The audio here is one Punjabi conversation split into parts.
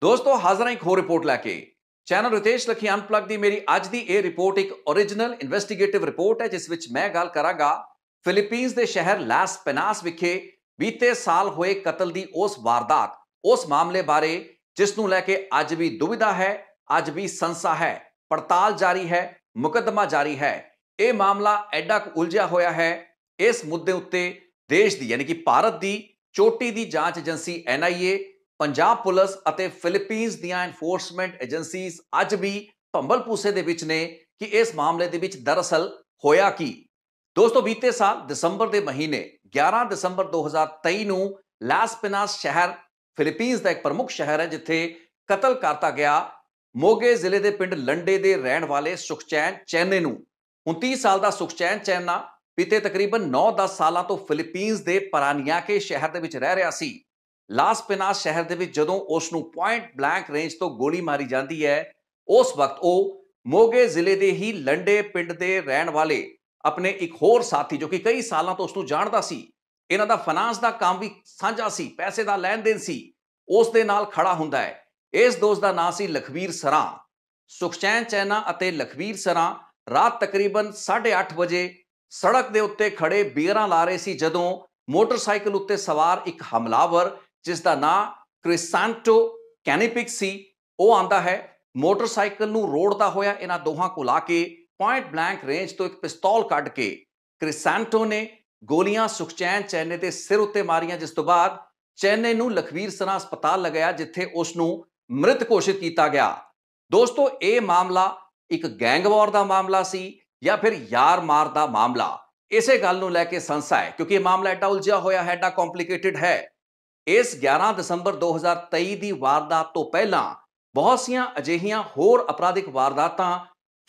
ਦੋਸਤੋ ਹਾਜ਼ਰ ਹਾਂ ਇੱਕ ਹੋਰ ਰਿਪੋਰਟ ਲੈ ਕੇ। ਚੈਨਲ ਰਿਤੇਸ਼ ਲਖੀ ਅਨਪਲਗ ਦੀ ਮੇਰੀ ਅੱਜ ਦੀ ਇਹ ਰਿਪੋਰਟ ਇੱਕ ਓਰੀਜਨਲ ਇਨਵੈਸਟੀਗੇਟਿਵ ਰਿਪੋਰਟ ਹੈ, ਜਿਸ ਵਿੱਚ ਮੈਂ ਗੱਲ ਕਰਾਂਗਾ ਫਿਲੀਪੀਨਜ਼ ਦੇ ਸ਼ਹਿਰ ਲਾਸ ਪੈਨਾਸ ਵਿਖੇ ਬੀਤੇ ਸਾਲ ਹੋਏ ਕਤਲ ਦੀ ਉਸ ਵਾਰਦਾਤ, ਉਸ ਮਾਮਲੇ ਬਾਰੇ ਜਿਸ ਨੂੰ ਲੈ ਕੇ ਅੱਜ ਵੀ ਦੁਵਿਧਾ ਹੈ, ਅੱਜ ਵੀ ਸੰਸਾ ਹੈ। ਪੜਤਾਲ ਜਾਰੀ ਹੈ, ਮੁਕੱਦਮਾ ਜਾਰੀ ਹੈ। ਇਹ ਮਾਮਲਾ ਐਡਾ ਕੁ ਉਲਝਿਆ ਹੋਇਆ ਹੈ। ਇਸ ਮੁੱਦੇ ਉੱਤੇ ਦੇਸ਼ ਦੀ ਯਾਨੀ ਕਿ ਭਾਰਤ ਦੀ ਚੋਟੀ ਦੀ ਜਾਂਚ ਏਜੰਸੀ NIA, ਪੰਜਾਬ ਪੁਲਿਸ ਅਤੇ ਫਿਲੀਪੀਨਜ਼ ਦੀਆਂ ਐਨਫੋਰਸਮੈਂਟ ਏਜੰਸੀਜ਼ ਅੱਜ ਵੀ ਭੰਬਲ ਭੂਸੇ ਦੇ ਵਿੱਚ ਨੇ ਕਿ ਇਸ ਮਾਮਲੇ ਦੇ ਵਿੱਚ ਦਰਅਸਲ ਹੋਇਆ ਕੀ। ਦੋਸਤੋ ਬੀਤੇ ਸਾਲ ਦਸੰਬਰ ਦੇ ਮਹੀਨੇ 11 ਦਸੰਬਰ 2023 ਨੂੰ ਲਾਸ ਪੈਨਾਸ ਸ਼ਹਿਰ ਫਿਲੀਪੀਨਜ਼ ਦਾ ਇੱਕ ਪ੍ਰਮੁੱਖ ਸ਼ਹਿਰ ਹੈ, ਜਿੱਥੇ ਕਤਲ ਕਰਤਾ ਗਿਆ ਮੋਗੇ ਜ਼ਿਲ੍ਹੇ ਦੇ ਪਿੰਡ ਲੰਡੇ ਦੇ ਰਹਿਣ ਵਾਲੇ ਸੁਖਚੈਨ ਚੈਨੇ ਨੂੰ। 29 ਸਾਲ ਦਾ ਸੁਖਚੈਨ ਚੈਨਾ ਬੀਤੇ ਤਕਰੀਬਨ 9-10 ਸਾਲਾਂ ਤੋਂ ਫਿਲੀਪੀਨਜ਼ ਦੇ ਪਰਾਨੀਆਕੇ ਸ਼ਹਿਰ ਦੇ ਵਿੱਚ ਰਹਿ ਰਿਹਾ ਸੀ। ਲਾਸ ਪੈਨਾਸ ਸ਼ਹਿਰ ਦੇ ਵਿੱਚ ਜਦੋਂ ਉਸ ਨੂੰ ਪੁਆਇੰਟ ਬਲੈਂਕ ਰੇਂਜ ਤੋਂ ਗੋਲੀ ਮਾਰੀ ਜਾਂਦੀ ਹੈ, ਉਸ ਵਕਤ ਉਹ ਮੋਗੇ ਜ਼ਿਲ੍ਹੇ ਦੇ ਹੀ ਲੰਡੇ ਪਿੰਡ ਦੇ ਰਹਿਣ ਵਾਲੇ ਆਪਣੇ ਇੱਕ ਹੋਰ ਸਾਥੀ, ਜੋ ਕਿ ਕਈ ਸਾਲਾਂ ਤੋਂ ਉਸ ਨੂੰ ਜਾਣਦਾ ਸੀ, ਇਹਨਾਂ ਦਾ ਫਾਈਨਾਂਸ ਦਾ ਕੰਮ ਵੀ ਸਾਂਝਾ ਸੀ, ਪੈਸੇ ਦਾ ਲੈਣ ਦੇਣ ਸੀ, ਉਸ ਦੇ ਨਾਲ ਖੜਾ ਹੁੰਦਾ ਹੈ। ਇਸ ਦੋਸਤ ਦਾ ਨਾਂ ਸੀ ਲਖਵੀਰ ਸਰਾਂ। ਸੁਖਚੈਨ ਚੈਨਾ ਅਤੇ ਲਖਵੀਰ ਸਰਾਂ ਰਾਤ ਤਕਰੀਬਨ 8:30 ਵਜੇ ਸੜਕ ਦੇ ਉੱਤੇ ਖੜੇ ਬੀਅਰਾਂ ਲਾ ਰਹੇ ਸੀ, ਜਦੋਂ ਮੋਟਰਸਾਈਕਲ ਉੱਤੇ ਸਵਾਰ ਇੱਕ ਹਮਲਾਵਰ, ਜਿਸ ਦਾ ਨਾਂ ਕ੍ਰਿਸਾਂਟੋ ਕੈਨੀਪਿਕ ਸੀ, ਉਹ ਆਂਦਾ ਹੈ। ਮੋਟਰਸਾਈਕਲ ਨੂੰ ਰੋੜਦਾ ਹੋਇਆ ਇਹਨਾਂ ਦੋਹਾਂ ਕੋਲ ਆ ਕੇ ਪੁਆਇੰਟ ਬਲੈਂਕ ਰੇਂਜ ਤੋਂ ਇੱਕ ਪਿਸਤੌਲ ਕੱਢ ਕੇ ਕ੍ਰਿਸਾਂਟੋ ਨੇ ਗੋਲੀਆਂ ਸੁਖਚੈਨ ਚੈਨੇ ਦੇ ਸਿਰ ਉੱਤੇ ਮਾਰੀਆਂ, ਜਿਸ ਤੋਂ ਬਾਅਦ ਚੈਨੇ ਨੂੰ ਲਖਵੀਰ ਸਰਾਂ ਹਸਪਤਾਲ ਲਗਾਇਆ, ਜਿੱਥੇ ਉਸ ਨੂੰ ਮ੍ਰਿਤ ਘੋਸ਼ਿਤ ਕੀਤਾ ਗਿਆ। ਦੋਸਤੋ ਇਹ ਮਾਮਲਾ ਇੱਕ ਗੈਂਗਵਾਰ ਦਾ ਮਾਮਲਾ ਸੀ ਜਾਂ ਫਿਰ ਯਾਰ ਮਾਰ ਦਾ ਮਾਮਲਾ, ਇਸੇ ਗੱਲ ਨੂੰ ਲੈ ਕੇ ਸੰਸਾ ਹੈ, ਕਿਉਂਕਿ ਇਹ ਮਾਮਲਾ ਐਡਾ ਉਲਝਿਆ ਹੋਇਆ ਹੈ, ਐਡਾ ਕੰਪਲਿਕੇਟਡ ਹੈ। ਇਸ 11 ਦਸੰਬਰ 2023 ਦੀ ਵਾਰਦਾਤ ਤੋਂ ਪਹਿਲਾਂ ਬਹੁਤ ਸੀਆਂ ਅਜਿਹੀਆਂ ਹੋਰ ਅਪਰਾਧਿਕ ਵਾਰਦਾਤਾਂ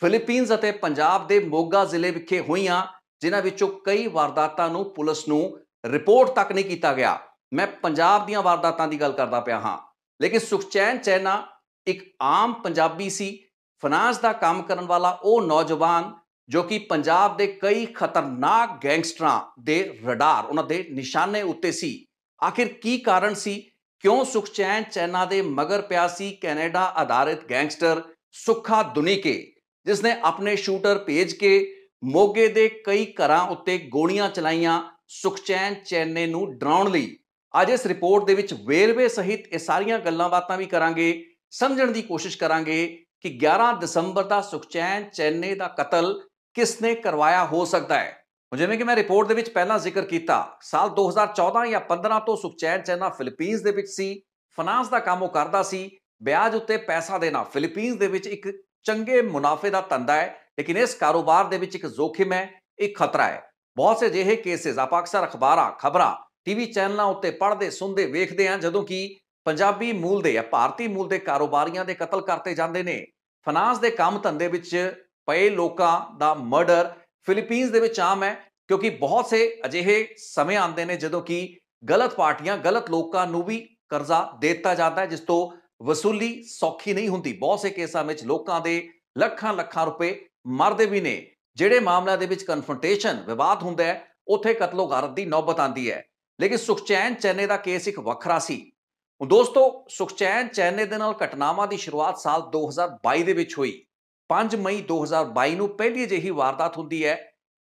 ਫਿਲੀਪੀਨਜ਼ ਅਤੇ ਪੰਜਾਬ ਦੇ ਮੋਗਾ ਜ਼ਿਲ੍ਹੇ ਵਿਖੇ ਹੋਈਆਂ, ਜਿਨ੍ਹਾਂ ਵਿੱਚੋਂ ਕਈ ਵਾਰਦਾਤਾਂ ਨੂੰ ਪੁਲਿਸ ਨੂੰ ਰਿਪੋਰਟ ਤੱਕ ਨਹੀਂ ਕੀਤਾ ਗਿਆ। ਮੈਂ ਪੰਜਾਬ ਦੀਆਂ ਵਾਰਦਾਤਾਂ ਦੀ ਗੱਲ ਕਰਦਾ ਪਿਆ ਹਾਂ, ਲੇਕਿਨ ਸੁਖਚੈਨ ਚੈਨਾ ਇੱਕ ਆਮ ਪੰਜਾਬੀ ਸੀ, ਫਾਈਨਾਂਸ ਦਾ ਕੰਮ ਕਰਨ ਵਾਲਾ ਉਹ ਨੌਜਵਾਨ ਜੋ ਕਿ ਪੰਜਾਬ ਦੇ ਕਈ ਖਤਰਨਾਕ ਗੈਂਗਸਟਰਾਂ ਦੇ ਰਡਾਰ, ਉਹਨਾਂ ਦੇ ਨਿਸ਼ਾਨੇ ਉੱਤੇ ਸੀ। ਆਖਿਰ ਕੀ ਕਾਰਨ ਸੀ? ਕਿਉਂ ਸੁਖਚੈਨ ਚੈਨਾ ਦੇ ਮਗਰ ਪਿਆ ਸੀ ਕੈਨੇਡਾ ਆਧਾਰਿਤ ਗੈਂਗਸਟਰ ਸੁੱਖਾ ਦੁਨੀਕੇ, ਜਿਸ ਨੇ ਆਪਣੇ ਸ਼ੂਟਰ ਭੇਜ ਕੇ ਮੋਗੇ ਦੇ ਕਈ ਘਰਾਂ ਉੱਤੇ ਗੋਲੀਆਂ ਚਲਾਈਆਂ ਸੁਖਚੈਨ ਚੈਨੇ ਨੂੰ ਡਰਾਉਣ ਲਈ। ਅੱਜ ਇਸ ਰਿਪੋਰਟ ਦੇ ਵਿੱਚ ਵੇਰਵੇ ਸਹਿਤ ਇਹ ਸਾਰੀਆਂ ਗੱਲਾਂ ਬਾਤਾਂ ਵੀ ਕਰਾਂਗੇ, ਸਮਝਣ ਦੀ ਕੋਸ਼ਿਸ਼ ਕਰਾਂਗੇ ਕਿ 11 ਦਸੰਬਰ ਦਾ ਸੁਖਚੈਨ ਚੈਨੇ ਦਾ ਕਤਲ ਕਿਸਨੇ ਕਰਵਾਇਆ ਹੋ ਸਕਦਾ ਹੈ। ਜਿਵੇਂ ਕਿ ਮੈਂ ਰਿਪੋਰਟ ਦੇ ਵਿੱਚ ਪਹਿਲਾਂ ਜ਼ਿਕਰ ਕੀਤਾ, ਸਾਲ 2014 ਜਾਂ 15 ਤੋਂ ਸੁਖਚੈਨ ਚੈਨਾ ਫਿਲੀਪੀਨਜ਼ ਦੇ ਵਿੱਚ ਸੀ। ਫਾਈਨਾਂਸ ਦਾ ਕੰਮ ਉਹ ਕਰਦਾ ਸੀ, ਵਿਆਜ ਉੱਤੇ ਪੈਸਾ ਦੇਣਾ ਫਿਲੀਪੀਨਜ਼ ਦੇ ਵਿੱਚ ਇੱਕ ਚੰਗੇ ਮੁਨਾਫੇ ਦਾ ਧੰਦਾ ਹੈ, ਲੇਕਿਨ ਇਸ ਕਾਰੋਬਾਰ ਦੇ ਵਿੱਚ ਇੱਕ ਜ਼ੋਖਿਮ ਹੈ, ਇੱਕ ਖਤਰਾ ਹੈ। ਬਹੁਤ ਸੇ ਅਜਿਹੇ ਕੇਸਿਸ ਆਪਾਂ ਅਕਸਰ ਅਖਬਾਰਾਂ, ਖਬਰਾਂ, TV ਚੈਨਲਾਂ ਉੱਤੇ ਪੜ੍ਹਦੇ ਸੁਣਦੇ ਵੇਖਦੇ ਹਾਂ, ਜਦੋਂ ਕਿ ਪੰਜਾਬੀ ਮੂਲ ਦੇ ਜਾਂ ਭਾਰਤੀ ਮੂਲ ਦੇ ਕਾਰੋਬਾਰੀਆਂ ਦੇ ਕਤਲ ਕਰਤੇ ਜਾਂਦੇ ਨੇ। ਫਾਈਨਾਂਸ ਦੇ ਕੰਮ ਧੰਦੇ ਵਿੱਚ ਪਏ ਲੋਕਾਂ ਦਾ ਮਰਡਰ ਫਿਲੀਪੀਨਜ਼ ਦੇ ਵਿੱਚ ਆਮ ਹੈ, ਕਿਉਂਕਿ ਬਹੁਤ ਸੇ ਅਜਿਹੇ ਸਮੇਂ ਆਉਂਦੇ ਨੇ ਜਦੋਂ ਕਿ ਗਲਤ ਪਾਰਟੀਆਂ, ਗਲਤ ਲੋਕਾਂ ਨੂੰ ਵੀ ਕਰਜ਼ਾ ਦੇ ਦਿੱਤਾ ਜਾਂਦਾ ਹੈ, ਜਿਸ ਤੋਂ ਵਸੂਲੀ ਸੌਖੀ ਨਹੀਂ ਹੁੰਦੀ। ਬਹੁਤ ਸੇ ਕੇਸਾਂ ਵਿੱਚ ਲੋਕਾਂ ਦੇ ਲੱਖਾਂ ਲੱਖਾਂ ਰੁਪਏ ਮਰਦੇ ਵੀ ਨੇ। ਜਿਹੜੇ ਮਾਮਲਿਆਂ ਦੇ ਵਿੱਚ ਕਨਫਰੰਟੇਸ਼ਨ, ਵਿਵਾਦ ਹੁੰਦਾ ਹੈ, ਉੱਥੇ ਕਤਲੋ ਗਾਰਤ ਦੀ ਨੌਬਤ ਆਉਂਦੀ ਹੈ। ਲੇਕਿਨ ਸੁਖਚੈਨ ਚੈਨੇ ਦਾ ਕੇਸ ਇੱਕ ਵੱਖਰਾ ਸੀ। ਦੋਸਤੋ ਸੁਖਚੈਨ ਚੈਨੇ ਦੇ ਨਾਲ ਘਟਨਾਵਾਂ ਦੀ ਸ਼ੁਰੂਆਤ ਸਾਲ 2022 ਦੇ ਵਿੱਚ ਹੋਈ। 5 ਮਈ 2022 ਨੂੰ ਪਹਿਲੀ ਅਜਿਹੀ ਵਾਰਦਾਤ ਹੁੰਦੀ ਹੈ।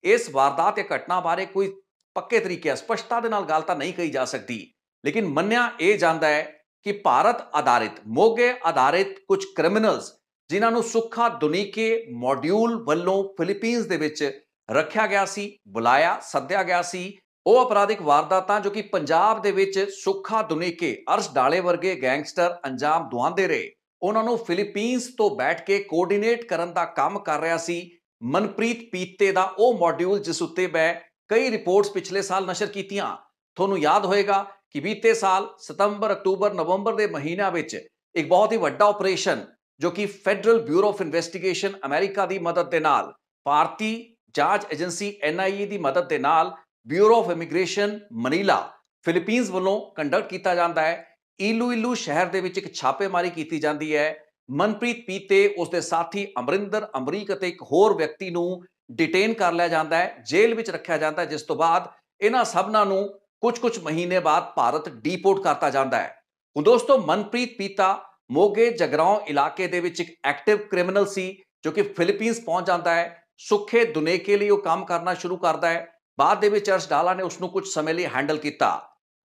ਇਸ ਵਾਰਦਾਤ ਜਾਂ ਘਟਨਾ ਬਾਰੇ ਕੋਈ ਪੱਕੇ ਤਰੀਕੇ ਸਪਸ਼ਟਤਾ ਦੇ ਨਾਲ ਗੱਲ ਤਾਂ ਨਹੀਂ ਕਹੀ ਜਾ ਸਕਦੀ, ਲੇਕਿਨ ਮੰਨਿਆ ਇਹ ਜਾਂਦਾ ਹੈ ਕਿ ਭਾਰਤ ਆਧਾਰਿਤ, ਮੋਗੇ ਆਧਾਰਿਤ ਕੁਝ ਕ੍ਰਿਮੀਨਲਸ, ਜਿਨ੍ਹਾਂ ਨੂੰ ਸੁੱਖਾ ਦੁਨੀਕੇ ਮੋਡਿਊਲ ਵੱਲੋਂ ਫਿਲੀਪੀਨਜ਼ ਦੇ ਵਿੱਚ ਰੱਖਿਆ ਗਿਆ ਸੀ, ਬੁਲਾਇਆ, ਸੱਦਿਆ ਗਿਆ ਸੀ, ਉਹ ਅਪਰਾਧਿਕ ਵਾਰਦਾਤਾਂ ਜੋ ਕਿ ਪੰਜਾਬ ਦੇ ਵਿੱਚ ਸੁੱਖਾ ਦੁਨੀਕੇ, ਅਰਸ਼ ਡਾਲੇ ਵਰਗੇ ਗੈਂਗਸਟਰ ਅੰਜਾਮ ਦਵਾਉਂਦੇ ਰਹੇ, ਉਹਨਾਂ ਨੂੰ ਫਿਲੀਪੀਨਜ਼ ਤੋਂ ਬੈਠ ਕੇ ਕੋਆਰਡੀਨੇਟ ਕਰਨ ਦਾ ਕੰਮ ਕਰ ਰਿਹਾ ਸੀ ਮਨਪ੍ਰੀਤ ਪੀਤੇ ਦਾ ਉਹ ਮੋਡਿਊਲ, ਜਿਸ ਉੱਤੇ ਮੈਂ ਕਈ ਰਿਪੋਰਟਸ ਪਿਛਲੇ ਸਾਲ ਨਸ਼ਰ ਕੀਤੀਆਂ। ਤੁਹਾਨੂੰ ਯਾਦ ਹੋਏਗਾ ਕਿ ਬੀਤੇ ਸਾਲ ਸਤੰਬਰ, ਅਕਤੂਬਰ, ਨਵੰਬਰ ਦੇ ਮਹੀਨਿਆਂ ਵਿੱਚ ਇੱਕ ਬਹੁਤ ਹੀ ਵੱਡਾ ਆਪਰੇਸ਼ਨ, ਜੋ ਕਿ federal bureau of investigation America ਦੀ ਮਦਦ ਦੇ ਨਾਲ, ਭਾਰਤੀ ਜਾਂਚ ਏਜੰਸੀ NIA ਦੀ ਮਦਦ ਦੇ ਨਾਲ, bureau of immigration Manila Philippines ਵੱਲੋਂ ਕੰਡਕਟ ਕੀਤਾ ਜਾਂਦਾ ਹੈ। ਇਲੂ ਸ਼ਹਿਰ ਦੇ ਵਿੱਚ ਇੱਕ ਛਾਪੇਮਾਰੀ ਕੀਤੀ ਜਾਂਦੀ ਹੈ। ਮਨਪ੍ਰੀਤ ਪੀਤੇ, ਉਸਦੇ ਸਾਥੀ ਅਮਰਿੰਦਰ ਅਮਰੀਕ ਅਤੇ ਇੱਕ ਹੋਰ ਵਿਅਕਤੀ ਨੂੰ ਡਿਟੇਨ ਕਰ ਲਿਆ ਜਾਂਦਾ ਹੈ, ਜੇਲ੍ਹ ਵਿੱਚ ਰੱਖਿਆ ਜਾਂਦਾ ਹੈ, ਜਿਸ ਤੋਂ ਬਾਅਦ ਇਹਨਾਂ ਸਭਨਾਂ ਨੂੰ ਕੁਝ ਮਹੀਨੇ ਬਾਅਦ ਭਾਰਤ ਡੀਪੋਰਟ ਕਰਤਾ ਜਾਂਦਾ ਹੈ। ਹੁਣ ਦੋਸਤੋ ਮਨਪ੍ਰੀਤ ਪੀਤਾ ਮੋਗੇ ਜਗਰਾਉਂ ਇਲਾਕੇ ਦੇ ਵਿੱਚ ਇੱਕ ਐਕਟਿਵ ਕ੍ਰਿਮੀਨਲ ਸੀ ਜੋ ਕਿ ਫਿਲੀਪੀਨਸ ਪਹੁੰਚ ਜਾਂਦਾ ਹੈ। ਸੁੱਖੇ ਦੁਨੇਕੇ ਲਈ ਉਹ ਕੰਮ ਕਰਨਾ ਸ਼ੁਰੂ ਕਰਦਾ ਹੈ। ਬਾਅਦ ਦੇ ਵਿੱਚ ਅਰਸ਼ ਡਾਲਾ ਨੇ ਉਸ ਨੂੰ ਕੁਝ ਸਮੇਂ ਲਈ ਹੈਂਡਲ ਕੀਤਾ।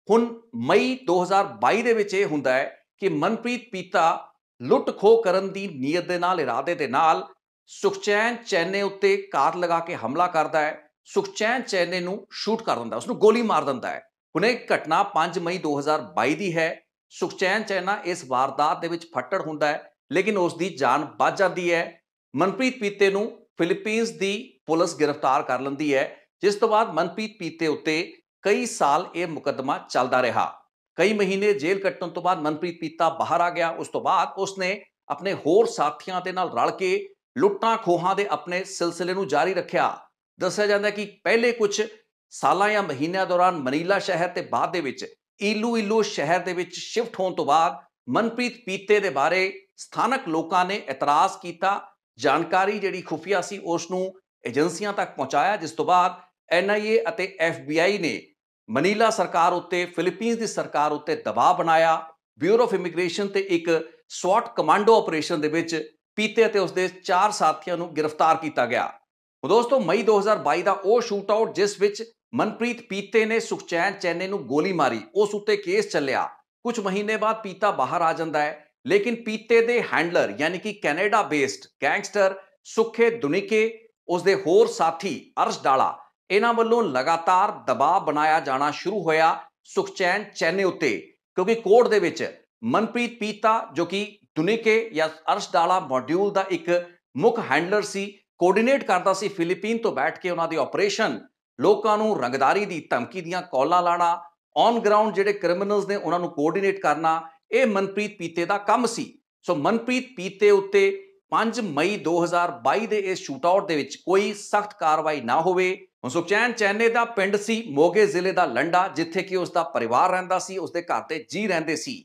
ਹੁਣ ਮਈ 2022 ਦੇ ਵਿੱਚ ਇਹ ਹੁੰਦਾ ਹੈ ਕਿ ਮਨਪ੍ਰੀਤ ਪੀਤਾ ਲੁੱਟ ਖੋਹ ਕਰਨ ਦੀ ਨੀਅਤ ਦੇ ਨਾਲ, ਇਰਾਦੇ ਦੇ ਨਾਲ ਸੁਖਚੈਨ ਚੈਨੇ ਉੱਤੇ ਕਾਰ ਲਗਾ ਕੇ ਹਮਲਾ ਕਰਦਾ ਹੈ। ਸੁਖਚੈਨ ਚੈਨੇ ਨੂੰ ਸ਼ੂਟ ਕਰ ਦਿੰਦਾ, ਉਸਨੂੰ ਗੋਲੀ ਮਾਰ ਦਿੰਦਾ ਹੈ। ਹੁਣ ਇਹ ਘਟਨਾ 5 ਮਈ 2022 ਦੀ ਹੈ। ਸੁਖਚੈਨ ਚੈਨਾ ਇਸ ਵਾਰਦਾਤ ਦੇ ਵਿੱਚ ਫੱਟੜ ਹੁੰਦਾ ਹੈ, ਲੇਕਿਨ ਉਸ ਦੀ ਜਾਨ ਬਚ ਜਾਂਦੀ ਹੈ। ਮਨਪ੍ਰੀਤ ਪੀਤੇ ਨੂੰ ਫਿਲੀਪੀਨਸ ਦੀ ਪੁਲਿਸ ਗ੍ਰਿਫਤਾਰ ਕਰ ਲੈਂਦੀ ਹੈ, ਜਿਸ ਤੋਂ ਬਾਅਦ ਮਨਪ੍ਰੀਤ ਪੀਤੇ ਉੱਤੇ ਕਈ ਸਾਲ ਇਹ ਮੁਕੱਦਮਾ ਚੱਲਦਾ ਰਿਹਾ। ਕਈ ਮਹੀਨੇ ਜੇਲ੍ਹ ਕੱਟਣ ਤੋਂ ਬਾਅਦ ਮਨਪ੍ਰੀਤ ਪੀਤਾ ਬਾਹਰ ਆ ਗਿਆ। ਉਸ ਤੋਂ ਬਾਅਦ ਉਸਨੇ ਆਪਣੇ ਹੋਰ ਸਾਥੀਆਂ ਦੇ ਨਾਲ ਰਲ ਕੇ ਲੁੱਟਾਂ ਖੋਹਾਂ ਦੇ ਆਪਣੇ ਸਿਲਸਿਲੇ ਨੂੰ ਜਾਰੀ ਰੱਖਿਆ। ਦੱਸਿਆ ਜਾਂਦਾ ਕਿ ਪਹਿਲੇ ਕੁਝ ਸਾਲਾਂ ਜਾਂ ਮਹੀਨਿਆਂ ਦੌਰਾਨ ਮਨੀਲਾ ਸ਼ਹਿਰ ਤੇ ਬਾਅਦ ਦੇ ਵਿੱਚ ਇਲੂ ਸ਼ਹਿਰ ਦੇ ਵਿੱਚ ਸ਼ਿਫਟ ਹੋਣ ਤੋਂ ਬਾਅਦ ਮਨਪ੍ਰੀਤ ਪੀਤੇ ਦੇ ਬਾਰੇ ਸਥਾਨਕ ਲੋਕਾਂ ਨੇ ਇਤਰਾਜ਼ ਕੀਤਾ। ਜਾਣਕਾਰੀ ਜਿਹੜੀ ਖੁਫੀਆ ਸੀ ਉਸ ਨੂੰ ਏਜੰਸੀਆਂ ਤੱਕ ਪਹੁੰਚਾਇਆ, ਜਿਸ ਤੋਂ ਬਾਅਦ NIA ਅਤੇ FBI ਨੇ ਮਨੀਲਾ ਸਰਕਾਰ ਉੱਤੇ, ਫਿਲੀਪੀਨਸ ਦੀ ਸਰਕਾਰ ਉੱਤੇ ਦਬਾਅ ਬਣਾਇਆ। ਬਿਊਰੋ ਆਫ ਇਮੀਗ੍ਰੇਸ਼ਨ ਤੇ ਇੱਕ ਸਵਾਟ ਕਮਾਂਡੋ ਆਪਰੇਸ਼ਨ ਦੇ ਵਿੱਚ ਪੀਤੇ ਅਤੇ ਉਸਦੇ 4 ਸਾਥੀਆਂ ਨੂੰ ਗ੍ਰਿਫਤਾਰ ਕੀਤਾ ਗਿਆ। ਦੋਸਤੋ, ਮਈ 2022 ਦਾ ਉਹ ਸ਼ੂਟ ਆਊਟ ਜਿਸ ਵਿੱਚ ਮਨਪ੍ਰੀਤ ਪੀਤੇ ਨੇ ਸੁਖਚੈਨ ਚੈਨੇ ਨੂੰ ਗੋਲੀ ਮਾਰੀ, ਉਸ ਉੱਤੇ ਕੇਸ ਚੱਲਿਆ। ਕੁਝ ਮਹੀਨੇ ਬਾਅਦ ਪੀਤਾ ਬਾਹਰ ਆ ਜਾਂਦਾ ਹੈ, ਲੇਕਿਨ ਪੀਤੇ ਦੇ ਹੈਂਡਲਰ ਯਾਨੀ ਕਿ ਕੈਨੇਡਾ ਬੇਸਡ ਗੈਂਗਸਟਰ ਸੁੱਖੇ ਦੁਨੀਕੇ, ਉਸਦੇ ਹੋਰ ਸਾਥੀ ਅਰਸ਼ ਡਾਲਾ, ਇਹਨਾਂ ਵੱਲੋਂ ਲਗਾਤਾਰ ਦਬਾਅ ਬਣਾਇਆ ਜਾਣਾ ਸ਼ੁਰੂ ਹੋਇਆ ਸੁਖਚੈਨ ਚੈਨੇ ਉੱਤੇ, ਕਿਉਂਕਿ ਕੋਰਟ ਦੇ ਵਿੱਚ ਮਨਪ੍ਰੀਤ ਪੀਤਾ ਜੋ ਕਿ ਦੁਨੀਕੇ ਜਾਂ ਅਰਸ਼ ਡਾਲਾ ਮੋਡਿਊਲ ਦਾ ਇੱਕ ਮੁੱਖ ਹੈਂਡਲਰ ਸੀ, ਕੋਆਰਡੀਨੇਟ ਕਰਦਾ ਸੀ ਫਿਲੀਪੀਨ ਤੋਂ ਬੈਠ ਕੇ ਉਹਨਾਂ ਦੀ ਆਪਰੇਸ਼ਨ, ਲੋਕਾਂ ਨੂੰ ਰੰਗਦਾਰੀ ਦੀ ਧਮਕੀ ਦੀਆਂ ਕਾਲਾਂ ਲਾਣਾ, ਔਨ ਗਰਾਊਂਡ ਜਿਹੜੇ ਕ੍ਰਿਮੀਨਲਸ ਨੇ ਉਹਨਾਂ ਨੂੰ ਕੋਆਰਡੀਨੇਟ ਕਰਨਾ, ਇਹ ਮਨਪ੍ਰੀਤ ਪੀਤੇ ਦਾ ਕੰਮ ਸੀ। ਸੋ ਮਨਪ੍ਰੀਤ ਪੀਤੇ ਉੱਤੇ 5 ਮਈ 2022 ਦੇ ਇਸ ਸ਼ੂਟਆਊਟ ਦੇ ਵਿੱਚ ਕੋਈ ਸਖਤ ਕਾਰਵਾਈ ਨਾ ਹੋਵੇ। ਸੁਖਚੈਨ ਚੈਨੇ ਦਾ ਪਿੰਡ ਸੀ ਮੋਗੇ ਜ਼ਿਲ੍ਹੇ ਦਾ ਲੰਡਾ, ਜਿੱਥੇ ਕਿ ਉਸ ਦਾ ਪਰਿਵਾਰ ਰਹਿੰਦਾ ਸੀ, ਉਸਦੇ ਘਰ ਦੇ ਜੀ ਰਹਿੰਦੇ ਸੀ।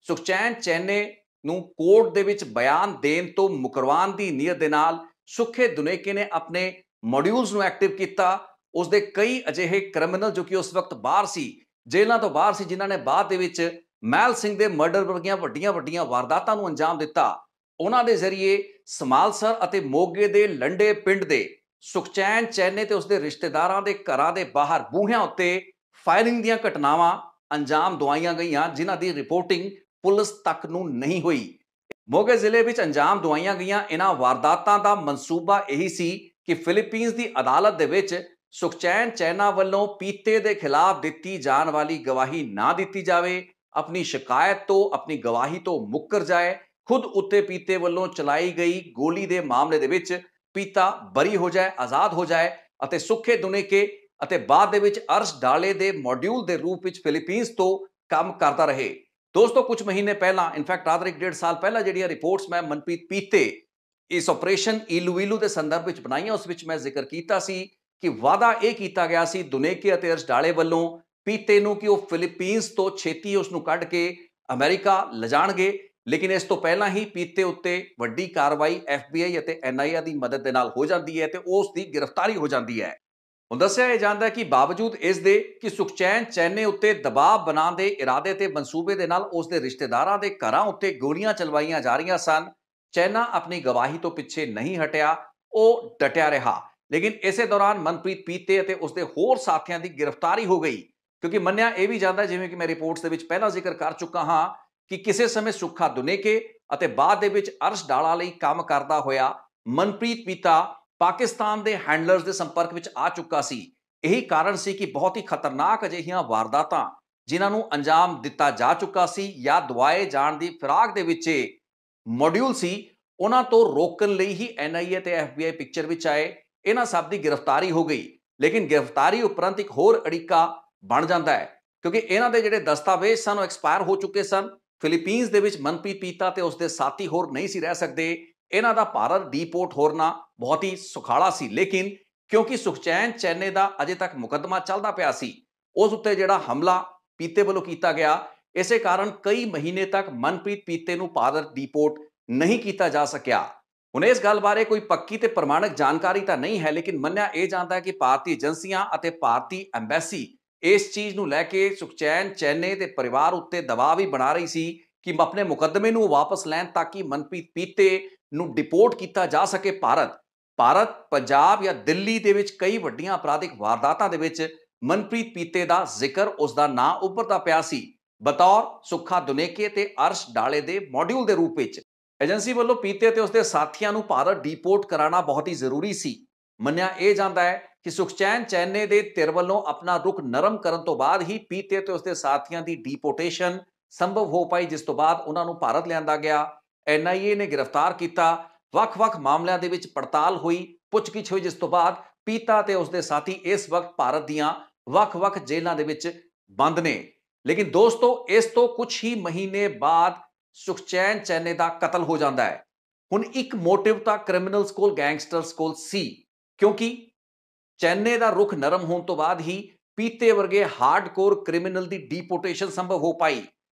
ਸੁਖਚੈਨ ਚੈਨੇ ਨੂੰ ਕੋਰਟ ਦੇ ਵਿੱਚ ਬਿਆਨ ਦੇਣ ਤੋਂ ਮੁਕਰਵਾਉਣ ਦੀ ਨੀਅਤ ਦੇ ਨਾਲ ਸੁੱਖੇ ਦੁਨੇਕੇ ਨੇ ਆਪਣੇ ਮੋਡਿਊਲਸ ਨੂੰ ਐਕਟਿਵ ਕੀਤਾ। ਉਸਦੇ ਕਈ ਅਜਿਹੇ ਕ੍ਰਿਮੀਨਲ ਜੋ ਕਿ ਉਸ ਵਕਤ ਬਾਹਰ ਸੀ, ਜੇਲ੍ਹਾਂ ਤੋਂ ਬਾਹਰ ਸੀ, ਜਿਨ੍ਹਾਂ ਨੇ ਬਾਅਦ ਦੇ ਵਿੱਚ ਮਹਿਲ ਸਿੰਘ ਦੇ ਮਰਡਰ ਵਰਗੀਆਂ ਵੱਡੀਆਂ ਵਾਰਦਾਤਾਂ ਨੂੰ ਅੰਜਾਮ ਦਿੱਤਾ, ਉਹਨਾਂ ਦੇ ਜ਼ਰੀਏ ਸਮਾਲਸਰ ਅਤੇ ਮੋਗੇ ਦੇ ਲੰਡੇ ਪਿੰਡ ਦੇ ਸੁਖਚੈਨ ਚੈਨੇ ਤੇ ਉਸਦੇ ਰਿਸ਼ਤੇਦਾਰਾਂ ਦੇ ਘਰਾਂ ਦੇ ਬਾਹਰ ਬੂਹਿਆਂ ਉੱਤੇ ਫਾਇਰਿੰਗ ਦੀਆਂ ਘਟਨਾਵਾਂ ਅੰਜਾਮ ਦਵਾਈਆਂ ਗਈਆਂ, ਜਿਨ੍ਹਾਂ ਦੀ ਰਿਪੋਰਟਿੰਗ ਪੁਲਿਸ ਤੱਕ ਨੂੰ ਨਹੀਂ ਹੋਈ। ਮੋਗੇ ਜ਼ਿਲ੍ਹੇ ਵਿੱਚ ਅੰਜਾਮ ਦਵਾਈਆਂ ਗਈਆਂ ਇਹਨਾਂ ਵਾਰਦਾਤਾਂ ਦਾ ਮਨਸੂਬਾ ਇਹੀ ਸੀ ਕਿ ਫਿਲੀਪੀਨਸ ਦੀ ਅਦਾਲਤ ਦੇ ਵਿੱਚ ਸੁਖਚੈਨ ਚੈਨਾ ਵੱਲੋਂ ਪੀਤੇ ਦੇ ਖਿਲਾਫ ਦਿੱਤੀ ਜਾਣ ਵਾਲੀ ਗਵਾਹੀ ਨਾ ਦਿੱਤੀ ਜਾਵੇ, ਆਪਣੀ ਸ਼ਿਕਾਇਤ ਤੋਂ, ਆਪਣੀ ਗਵਾਹੀ ਤੋਂ ਮੁੱਕਰ ਜਾਏ। ਖੁਦ ਉੱਤੇ ਪੀਤੇ ਵੱਲੋਂ ਚਲਾਈ ਗਈ ਗੋਲੀ ਦੇ ਮਾਮਲੇ ਦੇ ਵਿੱਚ ਪੀਤਾ ਬਰੀ ਹੋ ਜਾਏ, ਆਜ਼ਾਦ ਹੋ ਜਾਏ ਅਤੇ ਸੁੱਖੇ ਦੁਨੇਕੇ ਅਤੇ ਬਾਅਦ ਦੇ ਵਿੱਚ ਅਰਸ਼ ਡਾਲੇ ਦੇ ਮੋਡਿਊਲ ਦੇ ਰੂਪ ਵਿੱਚ ਫਿਲੀਪੀਨਸ ਤੋਂ ਕੰਮ ਕਰਦਾ ਰਹੇ। ਦੋਸਤੋ, ਕੁਝ ਮਹੀਨੇ ਪਹਿਲਾਂ, ਇਨਫੈਕਟ ਰਾਦਰ 1.5 ਸਾਲ ਪਹਿਲਾਂ ਜਿਹੜੀਆਂ ਰਿਪੋਰਟਸ ਮੈਂ ਮਨਪ੍ਰੀਤ ਪੀਤੇ ਇਸ ਆਪਰੇਸ਼ਨ ਇਲੂ ਦੇ ਸੰਦਰਭ ਵਿੱਚ ਬਣਾਈਆਂ, ਉਸ ਵਿੱਚ ਮੈਂ ਜ਼ਿਕਰ ਕੀਤਾ ਸੀ ਕਿ ਵਾਅਦਾ ਇਹ ਕੀਤਾ ਗਿਆ ਸੀ ਦੁਨੇਕੇ ਅਤੇ ਅਰਸ਼ ਡਾਲੇ ਵੱਲੋਂ ਪੀਤੇ ਨੂੰ ਕਿ ਉਹ ਫਿਲੀਪੀਨਸ ਤੋਂ ਛੇਤੀ ਉਸ ਨੂੰ ਕੱਢ ਕੇ ਅਮਰੀਕਾ ਲਿਜਾਣਗੇ, ਲੇਕਿਨ ਇਸ ਤੋਂ ਪਹਿਲਾਂ ਹੀ ਪੀਤੇ ਉੱਤੇ ਵੱਡੀ ਕਾਰਵਾਈ FBI ਅਤੇ NIA ਦੀ ਮਦਦ ਦੇ ਨਾਲ ਹੋ ਜਾਂਦੀ ਹੈ ਤੇ ਉਸ ਦੀ ਗ੍ਰਿਫਤਾਰੀ ਹੋ ਜਾਂਦੀ ਹੈ। ਹੁਣ ਦੱਸਿਆ ਇਹ ਜਾਂਦਾ ਕਿ ਬਾਵਜੂਦ ਇਸ ਦੇ ਕਿ ਸੁਖਚੈਨ ਚੈਨੇ ਉੱਤੇ ਦਬਾਅ ਬਣਾਉਣ ਦੇ ਇਰਾਦੇ ਤੇ ਮਨਸੂਬੇ ਦੇ ਨਾਲ ਉਸ ਦੇ ਰਿਸ਼ਤੇਦਾਰਾਂ ਦੇ ਘਰਾਂ ਉੱਤੇ ਗੋਲੀਆਂ ਚਲਵਾਈਆਂ ਜਾ ਰਹੀਆਂ ਸਨ, ਚੈਨਾ ਆਪਣੀ ਗਵਾਹੀ ਤੋਂ ਪਿੱਛੇ ਨਹੀਂ ਹਟਿਆ, ਉਹ ਡਟਿਆ ਰਿਹਾ। ਲੇਕਿਨ ਇਸੇ ਦੌਰਾਨ ਮਨਪ੍ਰੀਤ ਪੀਤੇ ਅਤੇ ਉਸਦੇ ਹੋਰ ਸਾਥੀਆਂ ਦੀ ਗ੍ਰਿਫਤਾਰੀ ਹੋ ਗਈ, ਕਿਉਂਕਿ ਮੰਨਿਆ ਇਹ ਵੀ ਜਾਂਦਾ, ਜਿਵੇਂ ਕਿ ਮੈਂ ਰਿਪੋਰਟਸ ਦੇ ਵਿੱਚ ਪਹਿਲਾਂ ਜ਼ਿਕਰ ਕਰ ਚੁੱਕਾ ਹਾਂ, ਕਿ ਕਿਸੇ ਸਮੇਂ ਸੁੱਖਾ ਦੁਨੇਕੇ ਅਤੇ ਬਾਅਦ ਦੇ ਵਿੱਚ ਅਰਸ਼ ਡਾਲਾ ਲਈ ਕੰਮ ਕਰਦਾ ਹੋਇਆ ਮਨਪ੍ਰੀਤ ਪੀਤਾ ਪਾਕਿਸਤਾਨ ਦੇ ਹੈਂਡਲਰਸ ਦੇ ਸੰਪਰਕ ਵਿੱਚ ਆ ਚੁੱਕਾ ਸੀ। ਇਹੀ ਕਾਰਨ ਸੀ ਕਿ ਬਹੁਤ ਹੀ ਖਤਰਨਾਕ ਅਜਿਹੀਆਂ ਵਾਰਦਾਤਾਂ ਜਿਨ੍ਹਾਂ ਨੂੰ ਅੰਜਾਮ ਦਿੱਤਾ ਜਾ ਚੁੱਕਾ ਸੀ ਜਾਂ ਦਵਾਏ ਜਾਣ ਦੀ ਫਿਰਾਕ ਦੇ ਵਿੱਚ ਮੋਡਿਊਲ ਸੀ, ਉਹਨਾਂ ਤੋਂ ਰੋਕਣ ਲਈ ਹੀ NIA ਤੇ FBI ਪਿਕਚਰ ਵਿੱਚ ਆਏ। ਇਹਨਾਂ ਸਭ ਦੀ ਗ੍ਰਿਫਤਾਰੀ ਹੋ ਗਈ, ਲੇਕਿਨ ਗ੍ਰਿਫਤਾਰੀ ਉਪਰੰਤ ਇੱਕ ਹੋਰ ਅੜਿੱਕਾ ਬਣ ਜਾਂਦਾ ਹੈ, ਕਿਉਂਕਿ ਇਹਨਾਂ ਦੇ ਜਿਹੜੇ ਦਸਤਾਵੇਜ਼ ਸਨ ਉਹ ਐਕਸਪਾਇਰ ਹੋ ਚੁੱਕੇ ਸਨ। ਫਿਲੀਪੀਨਸ ਦੇ ਵਿੱਚ ਮਨਪ੍ਰੀਤ ਪੀਤਾ ਤੇ ਉਸਦੇ ਸਾਥੀ ਹੋਰ ਨਹੀਂ ਸੀ ਰਹਿ ਸਕਦੇ। ਇਹਨਾਂ ਦਾ ਭਾਰਤ ਡੀਪੋਰਟ ਹੋਣਾ ਬਹੁਤ ਹੀ ਸੁਖਾਲਾ ਸੀ, ਲੇਕਿਨ ਕਿਉਂਕਿ ਸੁਖਚੈਨ ਚੈਨੇ ਦਾ ਅਜੇ ਤੱਕ ਮੁਕੱਦਮਾ ਚੱਲਦਾ ਪਿਆ ਸੀ, ਉਸ ਉੱਤੇ ਜਿਹੜਾ ਹਮਲਾ ਪੀਤੇ ਵੱਲੋਂ ਕੀਤਾ ਗਿਆ, ਇਸੇ ਕਾਰਨ ਕਈ ਮਹੀਨੇ ਤੱਕ ਮਨਪ੍ਰੀਤ ਪੀਤੇ ਨੂੰ ਭਾਰਤ ਡੀਪੋਰਟ ਨਹੀਂ ਕੀਤਾ ਜਾ ਸਕਿਆ। ਹੁਣ ਇਸ ਗੱਲ ਬਾਰੇ ਕੋਈ ਪੱਕੀ ਤੇ ਪ੍ਰਮਾਣਿਕ ਜਾਣਕਾਰੀ ਤਾਂ ਨਹੀਂ ਹੈ, ਲੇਕਿਨ ਮੰਨਿਆ ਇਹ ਜਾਂਦਾ ਹੈ ਕਿ ਭਾਰਤੀ ਏਜੰਸੀਆਂ ਅਤੇ ਭਾਰਤੀ ਐਮਬੈਸੀ ਇਸ ਚੀਜ਼ ਨੂੰ ਲੈ ਕੇ ਸੁਖਚੈਨ ਚੈਨੇ ਦੇ ਪਰਿਵਾਰ ਉੱਤੇ ਦਬਾਅ ਵੀ ਬਣਾ ਰਹੀ ਸੀ ਕਿ ਆਪਣੇ ਮੁਕੱਦਮੇ ਨੂੰ ਵਾਪਸ ਲੈਣ ਤਾਂ ਕਿ ਮਨਪ੍ਰੀਤ ਪੀਤੇ ਨੂੰ ਡਿਪੋਰਟ ਕੀਤਾ ਜਾ ਸਕੇ ਭਾਰਤ ਪੰਜਾਬ ਜਾਂ ਦਿੱਲੀ ਦੇ ਵਿੱਚ ਕਈ ਵੱਡੀਆਂ ਅਪਰਾਧਿਕ ਵਾਰਦਾਤਾਂ ਦੇ ਵਿੱਚ ਮਨਪ੍ਰੀਤ ਪੀਤੇ ਦਾ ਜ਼ਿਕਰ ਉਸ ਦਾ ਨਾਂ ਉੱਭਰਦਾ ਪਿਆ ਸੀ ਬਤੌਰ ਸੁੱਖਾ ਦੁਨੇਕੇ ਤੇ ਅਰਸ਼ ਡਾਲੇ ਦੇ ਮੋਡਿਊਲ ਦੇ ਰੂਪ ਵਿੱਚ। ਏਜੰਸੀ ਵੱਲੋਂ ਪੀਤੇ ਤੇ ਉਸਦੇ ਸਾਥੀਆਂ ਨੂੰ ਭਾਰਤ ਡਿਪੋਰਟ ਕਰਾਉਣਾ ਬਹੁਤ ਹੀ ਜ਼ਰੂਰੀ ਸੀ। ਮੰਨਿਆ ਇਹ ਜਾਂਦਾ ਹੈ ਕਿ ਸੁਖਚੈਨ ਚੈਨੇ ਦੇ ਧਿਰ ਵੱਲੋਂ ਆਪਣਾ ਰੁਖ ਨਰਮ ਕਰਨ ਤੋਂ ਬਾਅਦ ਹੀ ਪੀਤੇ ਤੇ ਉਸਦੇ ਸਾਥੀਆਂ ਦੀ ਡਿਪੋਰਟੇਸ਼ਨ ਸੰਭਵ ਹੋ ਪਾਈ, ਜਿਸ ਤੋਂ ਬਾਅਦ ਉਹਨਾਂ ਨੂੰ ਭਾਰਤ ਲਿਆਂਦਾ ਗਿਆ। NIA ਨੇ ਗ੍ਰਿਫਤਾਰ ਕੀਤਾ, ਵੱਖ-ਵੱਖ ਮਾਮਲਿਆਂ ਦੇ ਵਿੱਚ ਪੜਤਾਲ ਹੋਈ, ਪੁੱਛਗਿੱਛ ਹੋਈ, ਜਿਸ ਤੋਂ ਬਾਅਦ ਪੀਤਾ ਤੇ ਉਸਦੇ ਸਾਥੀ ਇਸ ਵਕਤ ਭਾਰਤ ਦੀਆਂ ਵੱਖ-ਵੱਖ ਜੇਲ੍ਹਾਂ ਦੇ ਵਿੱਚ ਬੰਦ ਨੇ। ਲੇਕਿਨ ਦੋਸਤੋ, ਇਸ ਤੋਂ ਕੁਝ ਹੀ ਮਹੀਨੇ ਬਾਅਦ ਸੁਖਚੈਨ ਚੈਨੇ ਦਾ ਕਤਲ ਹੋ ਜਾਂਦਾ ਹੈ। ਹੁਣ ਇੱਕ ਮੋਟਿਵ ਤਾਂ ਕ੍ਰਿਮੀਨਲਸ ਕੋਲ, ਗੈਂਗਸਟਰਸ ਕੋਲ ਸੀ, ਕਿਉਂਕਿ ਚੈਨੇ ਦਾ ਰੁਖ ਨਰਮ ਹੋਣ ਤੋਂ ਬਾਅਦ ਹੀ ਪੀਤੇ ਵਰਗੇ ਹਾਰਡਕੋਰ ਕ੍ਰਿਮੀਨਲ ਦੀ ਡਿਪੋਰਟੇਸ਼ਨ ਸੰਭਵ ਹੋ ਪਾਈ।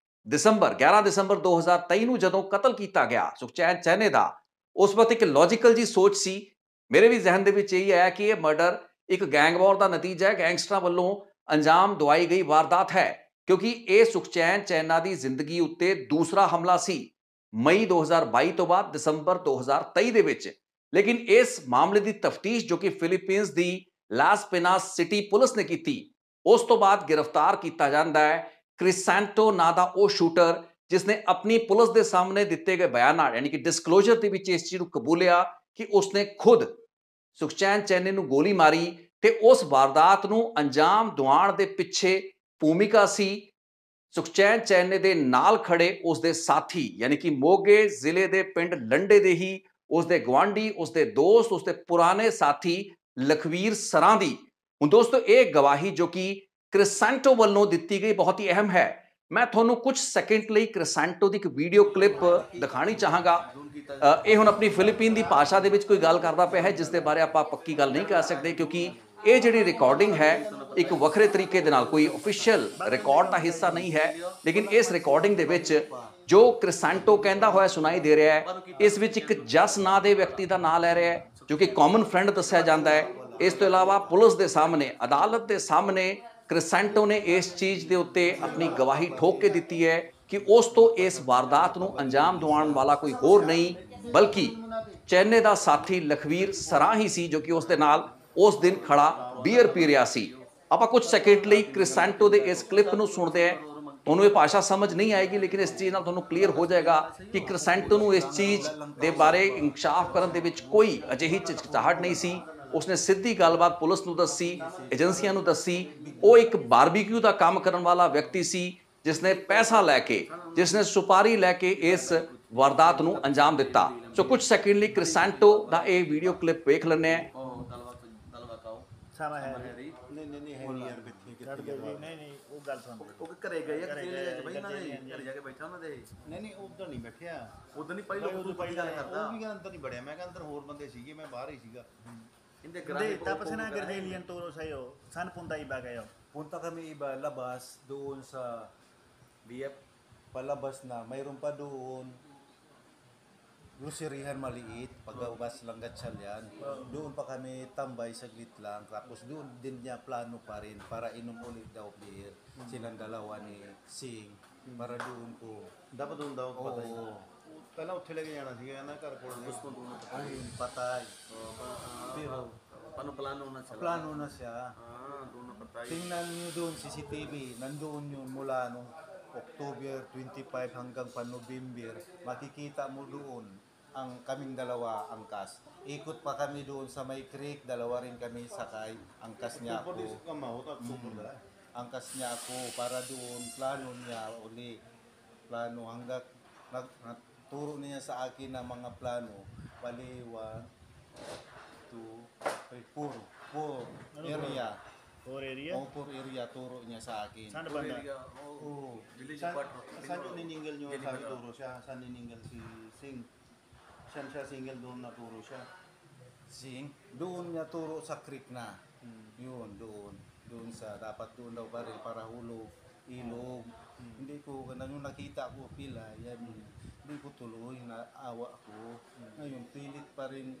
11 ਦਸੰਬਰ 2023 ਨੂੰ ਜਦੋਂ ਕਤਲ ਕੀਤਾ ਗਿਆ ਸੁਖਚੈਨ ਚੈਨੇ ਦਾ, ਉਸ ਵਕਤ ਇੱਕ ਲੌਜੀਕਲ ਜੀ ਸੋਚ ਸੀ, ਮੇਰੇ ਵੀ ਜ਼ਿਹਨ ਦੇ ਵਿੱਚ ਇਹ ਆਇਆ ਕਿ ਇਹ ਮਰਡਰ ਇੱਕ ਗੈਂਗ ਵਾਰ ਦਾ ਨਤੀਜਾ ਹੈ, ਗੈਂਗਸਟਰਾਂ ਵੱਲੋਂ ਅੰਜਾਮ ਦਵਾਈ ਗਈ ਵਾਰਦਾਤ ਹੈ, ਕਿਉਂਕਿ ਇਹ ਸੁਖਚੈਨ ਚੈਨਾ ਦੀ ਜ਼ਿੰਦਗੀ ਉੱਤੇ ਦੂਸਰਾ ਹਮਲਾ ਸੀ ਮਈ 2022 ਤੋਂ ਬਾਅਦ ਦਸੰਬਰ 2023 ਦੇ ਵਿੱਚ। ਲੇਕਿਨ ਇਸ ਮਾਮਲੇ ਦੀ ਤਫਤੀਸ਼ ਜੋ ਕਿ ਫਿਲੀਪੀਨਸ ਦੀ ਲਾਸ ਪਿਨਾਸ ਸਿਟੀ ਪੁਲਿਸ ਨੇ ਕੀਤੀ, ਉਸ ਤੋਂ ਬਾਅਦ ਗ੍ਰਿਫਤਾਰ ਕੀਤਾ ਜਾਂਦਾ ਹੈ ਕ੍ਰਿਸੈਂਟੋ ਨਾਂ ਦਾ ਉਹ ਸ਼ੂਟਰ, ਜਿਸਨੇ ਆਪਣੀ ਪੁਲਿਸ ਦੇ ਸਾਹਮਣੇ ਦਿੱਤੇ ਗਏ ਬਿਆਨਾਂ ਯਾਨੀ ਕਿ ਡਿਸਕਲੋਜ਼ਰ ਦੇ ਵਿੱਚ ਇਸ ਚੀਜ਼ ਨੂੰ ਕਬੂਲਿਆ ਕਿ ਉਸਨੇ ਖੁਦ ਸੁਖਚੈਨ ਚੈਨੇ ਨੂੰ ਗੋਲੀ ਮਾਰੀ ਤੇ ਉਸ ਵਾਰਦਾਤ ਨੂੰ ਅੰਜਾਮ ਦਿਵਾਉਣ ਦੇ ਪਿੱਛੇ ਭੂਮਿਕਾ ਸੀ ਸੁਖਚੈਨ ਚੈਨੇ ਦੇ ਨਾਲ ਖੜੇ ਉਸਦੇ ਸਾਥੀ, ਯਾਨੀ ਕਿ ਮੋਗੇ ਜ਼ਿਲ੍ਹੇ ਦੇ ਪਿੰਡ ਲੰਡੇ ਦੇ ਹੀ ਉਸਦੇ ਗਵਾਂਢੀ, ਉਸਦੇ ਦੋਸਤ, ਉਸਦੇ ਪੁਰਾਣੇ ਸਾਥੀ ਲਖਵੀਰ ਸਰਾਂ ਦੀ। ਹੁਣ ਦੋਸਤੋ, ਇਹ ਗਵਾਹੀ ਜੋ ਕਿ ਕ੍ਰਿਸੈਂਟੋ ਵੱਲੋਂ ਦਿੱਤੀ ਗਈ ਬਹੁਤ ਹੀ ਅਹਿਮ ਹੈ। ਮੈਂ ਤੁਹਾਨੂੰ ਕੁਝ ਸੈਕਿੰਡ ਲਈ ਕ੍ਰਿਸੈਂਟੋ ਦੀ ਇੱਕ ਵੀਡੀਓ ਕਲਿੱਪ ਦਿਖਾਣੀ ਚਾਹਾਂਗਾ। ਇਹ ਹੁਣ ਆਪਣੀ ਫਿਲੀਪੀਨ ਦੀ ਭਾਸ਼ਾ ਦੇ ਵਿੱਚ ਕੋਈ ਗੱਲ ਕਰਦਾ ਪਿਆ ਹੈ, ਜਿਸ ਦੇ ਬਾਰੇ ਆਪਾਂ ਪੱਕੀ ਗੱਲ ਨਹੀਂ ਕਰ ਸਕਦੇ, ਕਿਉਂਕਿ ਇਹ ਜਿਹੜੀ ਰਿਕਾਰਡਿੰਗ ਹੈ ਇੱਕ ਵੱਖਰੇ ਤਰੀਕੇ ਦੇ ਨਾਲ, ਕੋਈ ਅਫੀਸ਼ੀਅਲ ਰਿਕਾਰਡ ਦਾ ਹਿੱਸਾ ਨਹੀਂ ਹੈ, ਲੇਕਿਨ ਇਸ ਰਿਕਾਰਡਿੰਗ ਦੇ ਵਿੱਚ ਜੋ ਕ੍ਰਿਸੈਂਟੋ ਕਹਿੰਦਾ ਹੋਇਆ ਸੁਣਾਈ ਦੇ ਰਿਹਾ ਹੈ, ਇਸ ਵਿੱਚ ਇੱਕ ਜਸ ਨਾਂ ਦੇ ਵਿਅਕਤੀ ਦਾ ਨਾਂ ਲੈ ਰਿਹਾ ਹੈ ਜੋ ਕਿ ਕਾਮਨ ਫਰੈਂਡ ਦੱਸਿਆ ਜਾਂਦਾ ਹੈ। ਇਸ ਤੋਂ ਇਲਾਵਾ ਪੁਲਿਸ ਦੇ ਸਾਹਮਣੇ, ਅਦਾਲਤ ਦੇ ਸਾਹਮਣੇ ਕ੍ਰਿਸੈਂਟੋ ਨੇ ਇਸ ਚੀਜ਼ ਦੇ ਉੱਤੇ ਆਪਣੀ ਗਵਾਹੀ ਠੋਕ ਕੇ ਦਿੱਤੀ ਹੈ ਕਿ ਉਸ ਤੋਂ ਇਸ ਵਾਰਦਾਤ ਨੂੰ ਅੰਜਾਮ ਦਿਵਾਉਣ ਵਾਲਾ ਕੋਈ ਹੋਰ ਨਹੀਂ ਬਲਕਿ ਚੈਨੇ ਦਾ ਸਾਥੀ ਲਖਵੀਰ ਸਰਾਂ ਹੀ ਸੀ, ਜੋ ਕਿ ਉਸ ਦੇ ਨਾਲ ਉਸ ਦਿਨ ਖੜਾ ਬੀਅਰ ਪੀ ਰਿਹਾ ਸੀ। ਆਪਾਂ ਕੁਝ ਸੈਕਿੰਡ ਲਈ ਕ੍ਰਿਸੈਂਟੋ ਦੇ ਇਸ ਕਲਿੱਪ ਨੂੰ ਸੁਣਦੇ ਹਾਂ। ਤੁਹਾਨੂੰ ਇਹ ਭਾਸ਼ਾ ਸਮਝ ਨਹੀਂ ਆਏਗੀ, ਲੇਕਿਨ ਇਸ ਚੀਜ਼ ਨਾਲ ਤੁਹਾਨੂੰ ਕਲੀਅਰ ਹੋ ਜਾਏਗਾ ਕਿ ਕ੍ਰਿਸੈਂਟੋ ਨੂੰ ਇਸ ਚੀਜ਼ ਦੇ ਬਾਰੇ ਇਨਕਸ਼ਾਫ ਕਰਨ ਦੇ ਵਿੱਚ ਕੋਈ ਅਜਿਹੀ ਝਿਜਕਚਾਹਟ ਨਹੀਂ ਸੀ। ਉਸਨੇ ਸਿੱਧੀ ਗੱਲਬਾਤ ਪੁਲਿਸ ਨੂੰ ਦੱਸੀ, ਏਜੰਸੀਆਂ ਨੂੰ ਦੱਸੀ। ਉਹ ਇੱਕ ਬਾਰਬੀਕਿਊ ਦਾ ਕੰਮ ਕਰਨ ਵਾਲਾ ਵਿਅਕਤੀ ਸੀ, ਜਿਸਨੇ ਪੈਸਾ ਲੈ ਕੇ, ਜਿਸਨੇ ਸੁਪਾਰੀ ਲੈ ਕੇ ਇਸ ਵਾਰਦਾਤ ਨੂੰ ਅੰਜਾਮ ਦਿੱਤਾ। ਸੋ ਕੁਝ ਸੈਕਿੰਡ ਲਈ ਕ੍ਰਿਸੈਂਟੋ ਦਾ ਇਹ ਵੀਡੀਓ ਕਲਿੱਪ ਵੇਖ ਲੈਂਦੇ ਹਾਂ। sama hari नहीं है नहीं यार नहीं वो गल सुन ਉਹ ਘਰੇ ਗਏ ਆ ਕਿਸੇ ਨੇ ਬਈ ਇਹਨਾਂ ਦੇ ਘਰੇ ਜਾ ਕੇ ਬੈਠਾ ਉਹਨਾਂ ਦੇ नहीं उधर नहीं बैठिया ਉਦੋਂ ਨਹੀਂ ਪਹਿਲਾਂ ਉਹ ਪਹਿਲੀ ਗੱਲ ਕਰਦਾ ਉਹ ਵੀ ਅੰਦਰ ਨਹੀਂ ਬੜਿਆ ਮੈਂ ਕਿਹਾ ਅੰਦਰ ਹੋਰ ਬੰਦੇ ਸੀਗੇ ਮੈਂ ਬਾਹਰ ਹੀ ਸੀਗਾ ਇਹਦੇ Hindi, tapos na nag-alien turo sa'yo. Saan punta iba kayo? punta kami iba labas doon sa BF palabas na mayroon pa doon groceryhan maliit pagabas lang gatsal yan doon pa kami tambay saglit lang tapos doon din niya plano pa rin para inom ulit daw beer silang dalawa ni Sing para doon ko dapat doon daw patay ਪਹਿਲਾਂ ਉੱਥੇ ਲੈ ਕੇ ਜਾਣਾ ਸੀਗਾ ਇਹਨਾਂ ਘਰ ਕੋਲ ਉਸ ਤੋਂ patay pero paano plano na sila plano na siya doon na patay tingnan niyo doon CCTV nandoon yun mula nung October 25 hanggang pa November makikita mo doon ang kaming dalawa angkas. Ikot pa kami doon sa may creek, dalawa rin kami sakay. Angkas niya ako. Angkas niya ako para doon. Plano niya uli. Plano hanggang turo niya sa akin ng mga plano. Bali, 1, 2, 3, 4 area. Or area? Oh, 4 area turo niya sa akin. Saan na banda? Oo. Village Saan part yung nininggal nyo sa turo siya? Saan nininggal si Sing? Saan siya single doon na turo siya? Sing? Doon niya turo sa creek na. Yun, doon. Doon sa, dapat doon daw pa rin para hulog, ilog. Hindi ko, nung nakita ko pila, yan, hindi ko tuloy, naawa ako. Ngayon, pilit pa rin,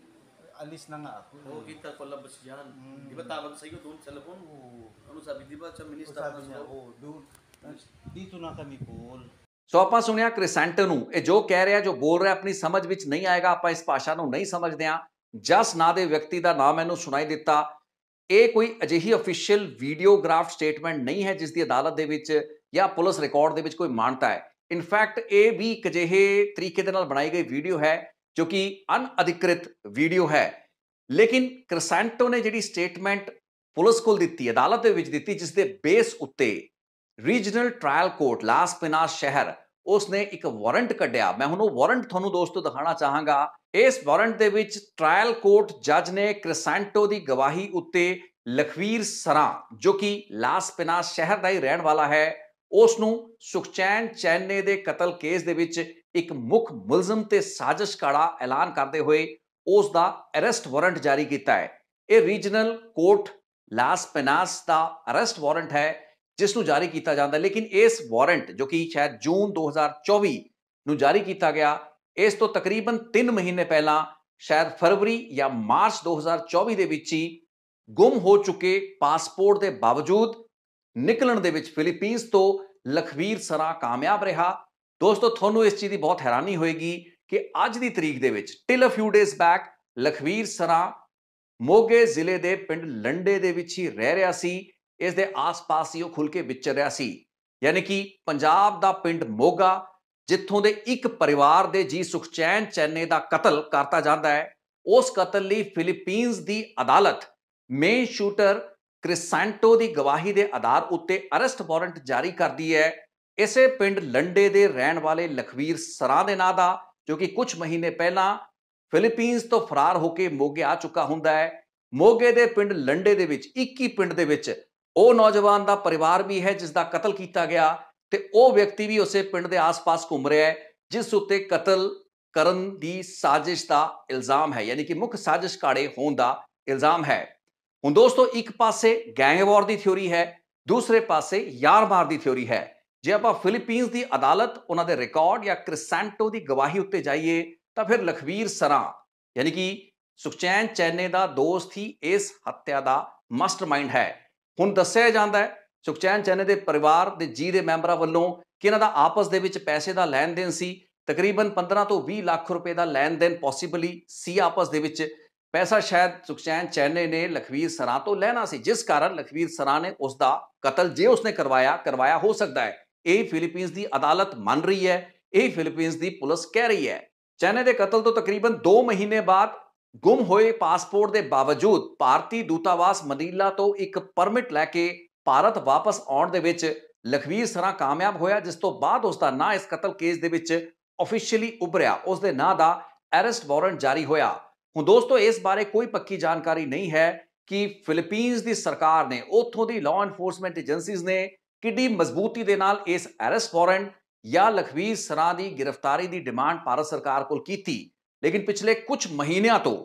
alis na nga ako. oh kita palabas yan di ba tawag sa iyo doon sa labon ano sabi di ba sa minister Sabi niya, doon, dito na kami, Paul. ਸੋ ਆਪਾਂ ਸੁਣਿਆ ਕ੍ਰਿਸੈਂਟੋ ਨੂੰ, ਇਹ ਜੋ ਕਹਿ ਰਿਹਾ, ਜੋ ਬੋਲ ਰਿਹਾ, ਆਪਣੀ ਸਮਝ ਵਿੱਚ ਨਹੀਂ ਆਏਗਾ, ਆਪਾਂ ਇਸ ਭਾਸ਼ਾ ਨੂੰ ਨਹੀਂ ਸਮਝਦੇ ਹਾਂ। ਜਸ ਨਾਂ ਦੇ ਵਿਅਕਤੀ ਦਾ ਨਾਮ ਮੈਨੂੰ ਸੁਣਾਈ ਦਿੱਤਾ। ਇਹ ਕੋਈ ਅਜਿਹੀ ਅਫੀਸ਼ੀਅਲ ਵੀਡੀਓਗ੍ਰਾਫ ਸਟੇਟਮੈਂਟ ਨਹੀਂ ਹੈ ਜਿਸ ਦੀ ਅਦਾਲਤ ਦੇ ਵਿੱਚ ਜਾਂ ਪੁਲਿਸ ਰਿਕਾਰਡ ਦੇ ਵਿੱਚ ਕੋਈ ਮਾਨਤਾ ਹੈ। ਇਨਫੈਕਟ ਇਹ ਵੀ ਇੱਕ ਅਜਿਹੇ ਤਰੀਕੇ ਦੇ ਨਾਲ ਬਣਾਈ ਗਈ ਵੀਡੀਓ ਹੈ ਜੋ ਕਿ ਅਨਅਧਿਕ੍ਰਿਤ ਵੀਡੀਓ ਹੈ। ਲੇਕਿਨ ਕ੍ਰਿਸੈਂਟੋ ਨੇ ਜਿਹੜੀ ਸਟੇਟਮੈਂਟ ਪੁਲਿਸ ਕੋਲ ਦਿੱਤੀ, ਅਦਾਲਤ ਦੇ ਵਿੱਚ ਦਿੱਤੀ, ਜਿਸ ਦੇ ਬੇਸ ਉੱਤੇ ਰੀਜਨਲ ਟ੍ਰਾਇਲ ਕੋਰਟ ਲਾਸ ਪਿਨਾਸ ਸ਼ਹਿਰ ਉਸਨੇ ਇੱਕ ਵਾਰੰਟ ਕੱਢਿਆ। ਮੈਂ ਹੁਣ ਉਹ ਵਾਰੰਟ ਤੁਹਾਨੂੰ ਦੋਸਤੋ ਦਿਖਾਉਣਾ ਚਾਹਾਂਗਾ। ਇਸ ਵਾਰੰਟ ਦੇ ਵਿੱਚ ਟ੍ਰਾਇਲ ਕੋਰਟ ਜੱਜ ਨੇ ਕ੍ਰਿਸੈਂਟੋ ਦੀ ਗਵਾਹੀ ਉੱਤੇ ਲਖਵੀਰ ਸਰਾਂ, ਜੋ ਕਿ ਲਾਸ ਪਿਨਾਸ ਸ਼ਹਿਰ ਦਾ ਹੀ ਰਹਿਣ ਵਾਲਾ ਹੈ, ਉਸ ਨੂੰ ਸੁਖਚੈਨ ਚੈਨੇ ਦੇ ਕਤਲ ਕੇਸ ਦੇ ਵਿੱਚ ਇੱਕ ਮੁੱਖ ਮੁਲਜ਼ਮ ਤੇ ਸਾਜ਼ਿਸ਼ਕਾਰਾ ਐਲਾਨ ਕਰਦੇ ਹੋਏ ਉਸ ਦਾ ਅਰੈਸਟ ਵਾਰੰਟ ਜਾਰੀ ਕੀਤਾ ਹੈ। ਇਹ ਰੀਜਨਲ ਕੋਰਟ ਲਾਸ ਪਿਨਾਸ ਦਾ ਅਰੈਸਟ ਵਾਰੰਟ ਹੈ ਜਿਸ ਨੂੰ ਜਾਰੀ ਕੀਤਾ ਜਾਂਦਾ। ਲੇਕਿਨ ਇਸ ਵਾਰੰਟ ਜੋ ਕਿ ਸ਼ਾਇਦ ਜੂਨ 2024 ਨੂੰ ਜਾਰੀ ਕੀਤਾ ਗਿਆ, ਇਸ ਤੋਂ ਤਕਰੀਬਨ 3 ਮਹੀਨੇ ਪਹਿਲਾਂ ਸ਼ਾਇਦ ਫਰਵਰੀ ਜਾਂ ਮਾਰਚ 2024 ਦੇ ਵਿੱਚ ਹੀ ਗੁੰਮ ਹੋ ਚੁੱਕੇ ਪਾਸਪੋਰਟ ਦੇ ਬਾਵਜੂਦ ਨਿਕਲਣ ਦੇ ਵਿੱਚ ਫਿਲੀਪੀਨਸ ਤੋਂ ਲਖਵੀਰ ਸਰਾਂ ਕਾਮਯਾਬ ਰਿਹਾ। ਦੋਸਤੋ ਤੁਹਾਨੂੰ ਇਸ ਚੀਜ਼ ਦੀ ਬਹੁਤ ਹੈਰਾਨੀ ਹੋਏਗੀ ਕਿ ਅੱਜ ਦੀ ਤਰੀਕ ਦੇ ਵਿੱਚ ਟਿਲ ਅ ਫਿਊ ਡੇਜ਼ ਬੈਕ ਲਖਵੀਰ ਸਰਾਂ ਮੋਗੇ ਜ਼ਿਲ੍ਹੇ ਦੇ ਪਿੰਡ ਲੰਡੇ ਦੇ ਵਿੱਚ ਹੀ ਰਹਿ ਰਿਹਾ ਸੀ। ਇਸ ਦੇ ਆਸ-ਪਾਸ ਹੀ ਉਹ ਖੁੱਲ ਕੇ ਵਿਚਰ ਰਿਹਾ ਸੀ। ਯਾਨੀ ਕਿ ਪੰਜਾਬ ਦਾ ਪਿੰਡ ਮੋਗਾ, ਜਿੱਥੋਂ ਦੇ ਇੱਕ ਪਰਿਵਾਰ ਦੇ ਜੀ ਸੁਖਚੈਨ ਚੈਨੇ ਦਾ ਕਤਲ ਕਰਤਾ ਜਾਂਦਾ ਹੈ, ਉਸ ਕਤਲ ਲਈ ਫਿਲੀਪੀਨਸ ਦੀ ਅਦਾਲਤ ਮੇਨ ਸ਼ੂਟਰ ਕ੍ਰਿਸੈਂਟੋ ਦੀ ਗਵਾਹੀ ਦੇ ਆਧਾਰ ਉੱਤੇ ਅਰੈਸਟ ਵਾਰੰਟ ਜਾਰੀ ਕਰਦੀ ਹੈ ਇਸੇ ਪਿੰਡ ਲੰਡੇ ਦੇ ਰਹਿਣ ਵਾਲੇ ਲਖਵੀਰ ਸਰਾਂ ਦੇ ਨਾਂ ਦਾ, ਜੋ ਕਿ ਕੁਝ ਮਹੀਨੇ ਪਹਿਲਾਂ ਫਿਲੀਪੀਨਸ ਤੋਂ ਫਰਾਰ ਹੋ ਕੇ ਮੋਗੇ ਆ ਚੁੱਕਾ ਹੁੰਦਾ ਹੈ। ਮੋਗੇ ਦੇ ਪਿੰਡ ਲੰਡੇ ਦੇ ਵਿੱਚ 21 ਪਿੰਡ ਦੇ ਵਿੱਚ ਉਹ ਨੌਜਵਾਨ ਦਾ ਪਰਿਵਾਰ ਵੀ ਹੈ ਜਿਸ ਦਾ ਕਤਲ ਕੀਤਾ ਗਿਆ, ਤੇ ਉਹ ਵਿਅਕਤੀ ਵੀ ਉਸੇ ਪਿੰਡ ਦੇ ਆਸ-ਪਾਸ ਘੁੰਮ ਰਿਹਾ ਹੈ ਜਿਸ ਉੱਤੇ ਕਤਲ ਕਰਨ ਦੀ ਸਾਜ਼ਿਸ਼ ਦਾ ਇਲਜ਼ਾਮ ਹੈ, ਯਾਨੀ ਕਿ ਮੁੱਖ ਸਾਜ਼ਿਸ਼ ਕਾੜੇ ਹੋਣ ਦਾ ਇਲਜ਼ਾਮ ਹੈ। ਹੁਣ ਦੋਸਤੋ ਇੱਕ ਪਾਸੇ ਗੈਂਗ ਵਾਰ ਦੀ ਥਿਉਰੀ ਹੈ, ਦੂਸਰੇ ਪਾਸੇ ਯਾਰ ਮਾਰ ਦੀ ਥਿਉਰੀ ਹੈ। ਜੇ ਆਪਾਂ ਫਿਲੀਪੀਨਸ ਦੀ ਅਦਾਲਤ, ਉਹਨਾਂ ਦੇ ਰਿਕਾਰਡ ਜਾਂ ਕ੍ਰਿਸੈਂਟੋ ਦੀ ਗਵਾਹੀ ਉੱਤੇ ਜਾਈਏ ਤਾਂ ਫਿਰ ਲਖਵੀਰ ਸਰਾਂ ਯਾਨੀ ਕਿ ਸੁਖਚੈਨ ਚੈਨੇ ਦਾ ਦੋਸਤ ਹੀ ਇਸ ਹੱਤਿਆ ਦਾ ਮਾਸਟਰਮਾਈਂਡ ਹੈ। ਹੁਣ ਦੱਸਿਆ ਜਾਂਦਾ ਹੈ ਸੁਖਚੈਨ ਚੈਨੇ ਦੇ ਪਰਿਵਾਰ ਦੇ ਜੀ ਦੇ ਮੈਂਬਰਾਂ ਵੱਲੋਂ ਕਿ ਇਹਨਾਂ ਦਾ ਆਪਸ ਦੇ ਵਿੱਚ ਪੈਸੇ ਦਾ ਲੈਣ ਦੇਣ ਸੀ, ਤਕਰੀਬਨ 15 ਤੋਂ 20 ਲੱਖ ਰੁਪਏ ਦਾ ਲੈਣ ਦੇਣ ਪੋਸੀਬਲੀ ਸੀ ਆਪਸ ਦੇ ਵਿੱਚ। ਪੈਸਾ ਸ਼ਾਇਦ ਸੁਖਚੈਨ ਚੈਨੇ ਨੇ ਲਖਵੀਰ ਸਰਾਂ ਤੋਂ ਲੈਣਾ ਸੀ, ਜਿਸ ਕਾਰਨ ਲਖਵੀਰ ਸਰਾਂ ਨੇ ਉਸ ਦਾ ਕਤਲ ਜੇ ਉਸਨੇ ਕਰਵਾਇਆ ਹੋ ਸਕਦਾ ਹੈ। ਇਹ ਫਿਲੀਪੀਨਸ ਦੀ ਅਦਾਲਤ ਮੰਨ ਰਹੀ ਹੈ, ਇਹ ਫਿਲੀਪੀਨਸ ਦੀ ਪੁਲਿਸ ਕਹਿ ਰਹੀ ਹੈ। ਚੈਨੇ ਦੇ ਕਤਲ ਤੋਂ ਤਕਰੀਬਨ 2 ਮਹੀਨੇ ਬਾਅਦ ਗੁੰਮ ਹੋਏ ਪਾਸਪੋਰਟ ਦੇ ਬਾਵਜੂਦ ਭਾਰਤੀ ਦੂਤਾਵਾਸ ਮਨੀਲਾ ਤੋਂ ਇੱਕ ਪਰਮਿਟ ਲੈ ਕੇ ਭਾਰਤ ਵਾਪਸ ਆਉਣ ਦੇ ਵਿੱਚ ਲਖਵੀਰ ਸਰਾਂ ਕਾਮਯਾਬ ਹੋਇਆ, ਜਿਸ ਤੋਂ ਬਾਅਦ ਉਸ ਦਾ ਨਾਂ ਇਸ ਕਤਲ ਕੇਸ ਦੇ ਵਿੱਚ ਆਫੀਸ਼ੀਅਲੀ ਉੱਭਰਿਆ, ਉਸ ਦੇ ਨਾਂ ਦਾ ਅਰੈਸਟ ਵਾਰੰਟ ਜਾਰੀ ਹੋਇਆ। ਹੁਣ ਦੋਸਤੋ ਇਸ ਬਾਰੇ ਕੋਈ ਪੱਕੀ ਜਾਣਕਾਰੀ ਨਹੀਂ ਹੈ ਕਿ ਫਿਲੀਪੀਨਸ ਦੀ ਸਰਕਾਰ ਨੇ, ਉੱਥੋਂ ਦੀ ਲਾਅ ਐਨਫੋਰਸਮੈਂਟ ਏਜੰਸੀਜ਼ ਨੇ ਕਿੱਡੀ ਮਜ਼ਬੂਤੀ ਦੇ ਨਾਲ ਇਸ ਅਰੈਸਟ ਵਾਰੰਟ ਜਾਂ ਲਖਵੀਰ ਸਰਾਂ ਦੀ ਗ੍ਰਿਫਤਾਰੀ ਦੀ ਡਿਮਾਂਡ ਭਾਰਤ ਸਰਕਾਰ ਕੋਲ ਕੀਤੀ। ਲੇਕਿਨ ਪਿਛਲੇ ਕੁਝ ਮਹੀਨਿਆਂ ਤੋਂ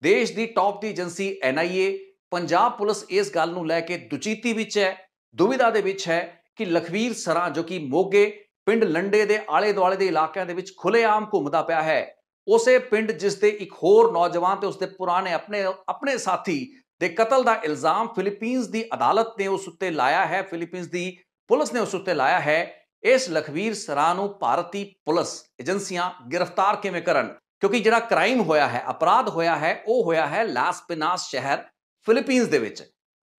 ਦੇਸ਼ ਦੀ ਟੌਪ ਦੀ ਏਜੰਸੀ NIA, ਪੰਜਾਬ ਪੁਲਿਸ ਇਸ ਗੱਲ ਨੂੰ ਲੈ ਕੇ ਦੁਚਿੱਤੀ ਵਿੱਚ ਹੈ, ਦੁਵਿਧਾ ਦੇ ਵਿੱਚ ਹੈ ਕਿ ਲਖਵੀਰ ਸਰਾਂ ਜੋ ਕਿ ਮੋਗੇ ਪਿੰਡ ਲੰਡੇ ਦੇ ਆਲੇ ਦੁਆਲੇ ਦੇ ਇਲਾਕਿਆਂ ਦੇ ਵਿੱਚ ਖੁੱਲੇਆਮ ਘੁੰਮਦਾ ਪਿਆ ਹੈ, ਉਸੇ ਪਿੰਡ ਜਿਸ ਦੇ ਇੱਕ ਹੋਰ ਨੌਜਵਾਨ ਤੇ ਉਸਦੇ ਪੁਰਾਣੇ ਆਪਣੇ ਸਾਥੀ ਦੇ ਕਤਲ ਦਾ ਇਲਜ਼ਾਮ ਫਿਲੀਪੀਨਸ ਦੀ ਅਦਾਲਤ ਨੇ ਉਸ ਉੱਤੇ ਲਾਇਆ ਹੈ, ਫਿਲੀਪੀਨਸ ਦੀ ਪੁਲਿਸ ਨੇ ਉਸ ਉੱਤੇ ਲਾਇਆ ਹੈ। ਇਸ ਲਖਵੀਰ ਸਰਾਂ ਨੂੰ ਭਾਰਤੀ ਪੁਲਿਸ ਏਜੰਸੀਆਂ ਗ੍ਰਿਫਤਾਰ ਕਿਵੇਂ ਕਰਨ? ਕਿਉਂਕਿ ਜਿਹੜਾ ਕ੍ਰਾਈਮ ਹੋਇਆ ਹੈ, ਅਪਰਾਧ ਹੋਇਆ ਹੈ, ਉਹ ਹੋਇਆ ਹੈ ਲਾਸ ਪਿਨਾਸ ਸ਼ਹਿਰ ਫਿਲੀਪੀਨਸ ਦੇ ਵਿੱਚ।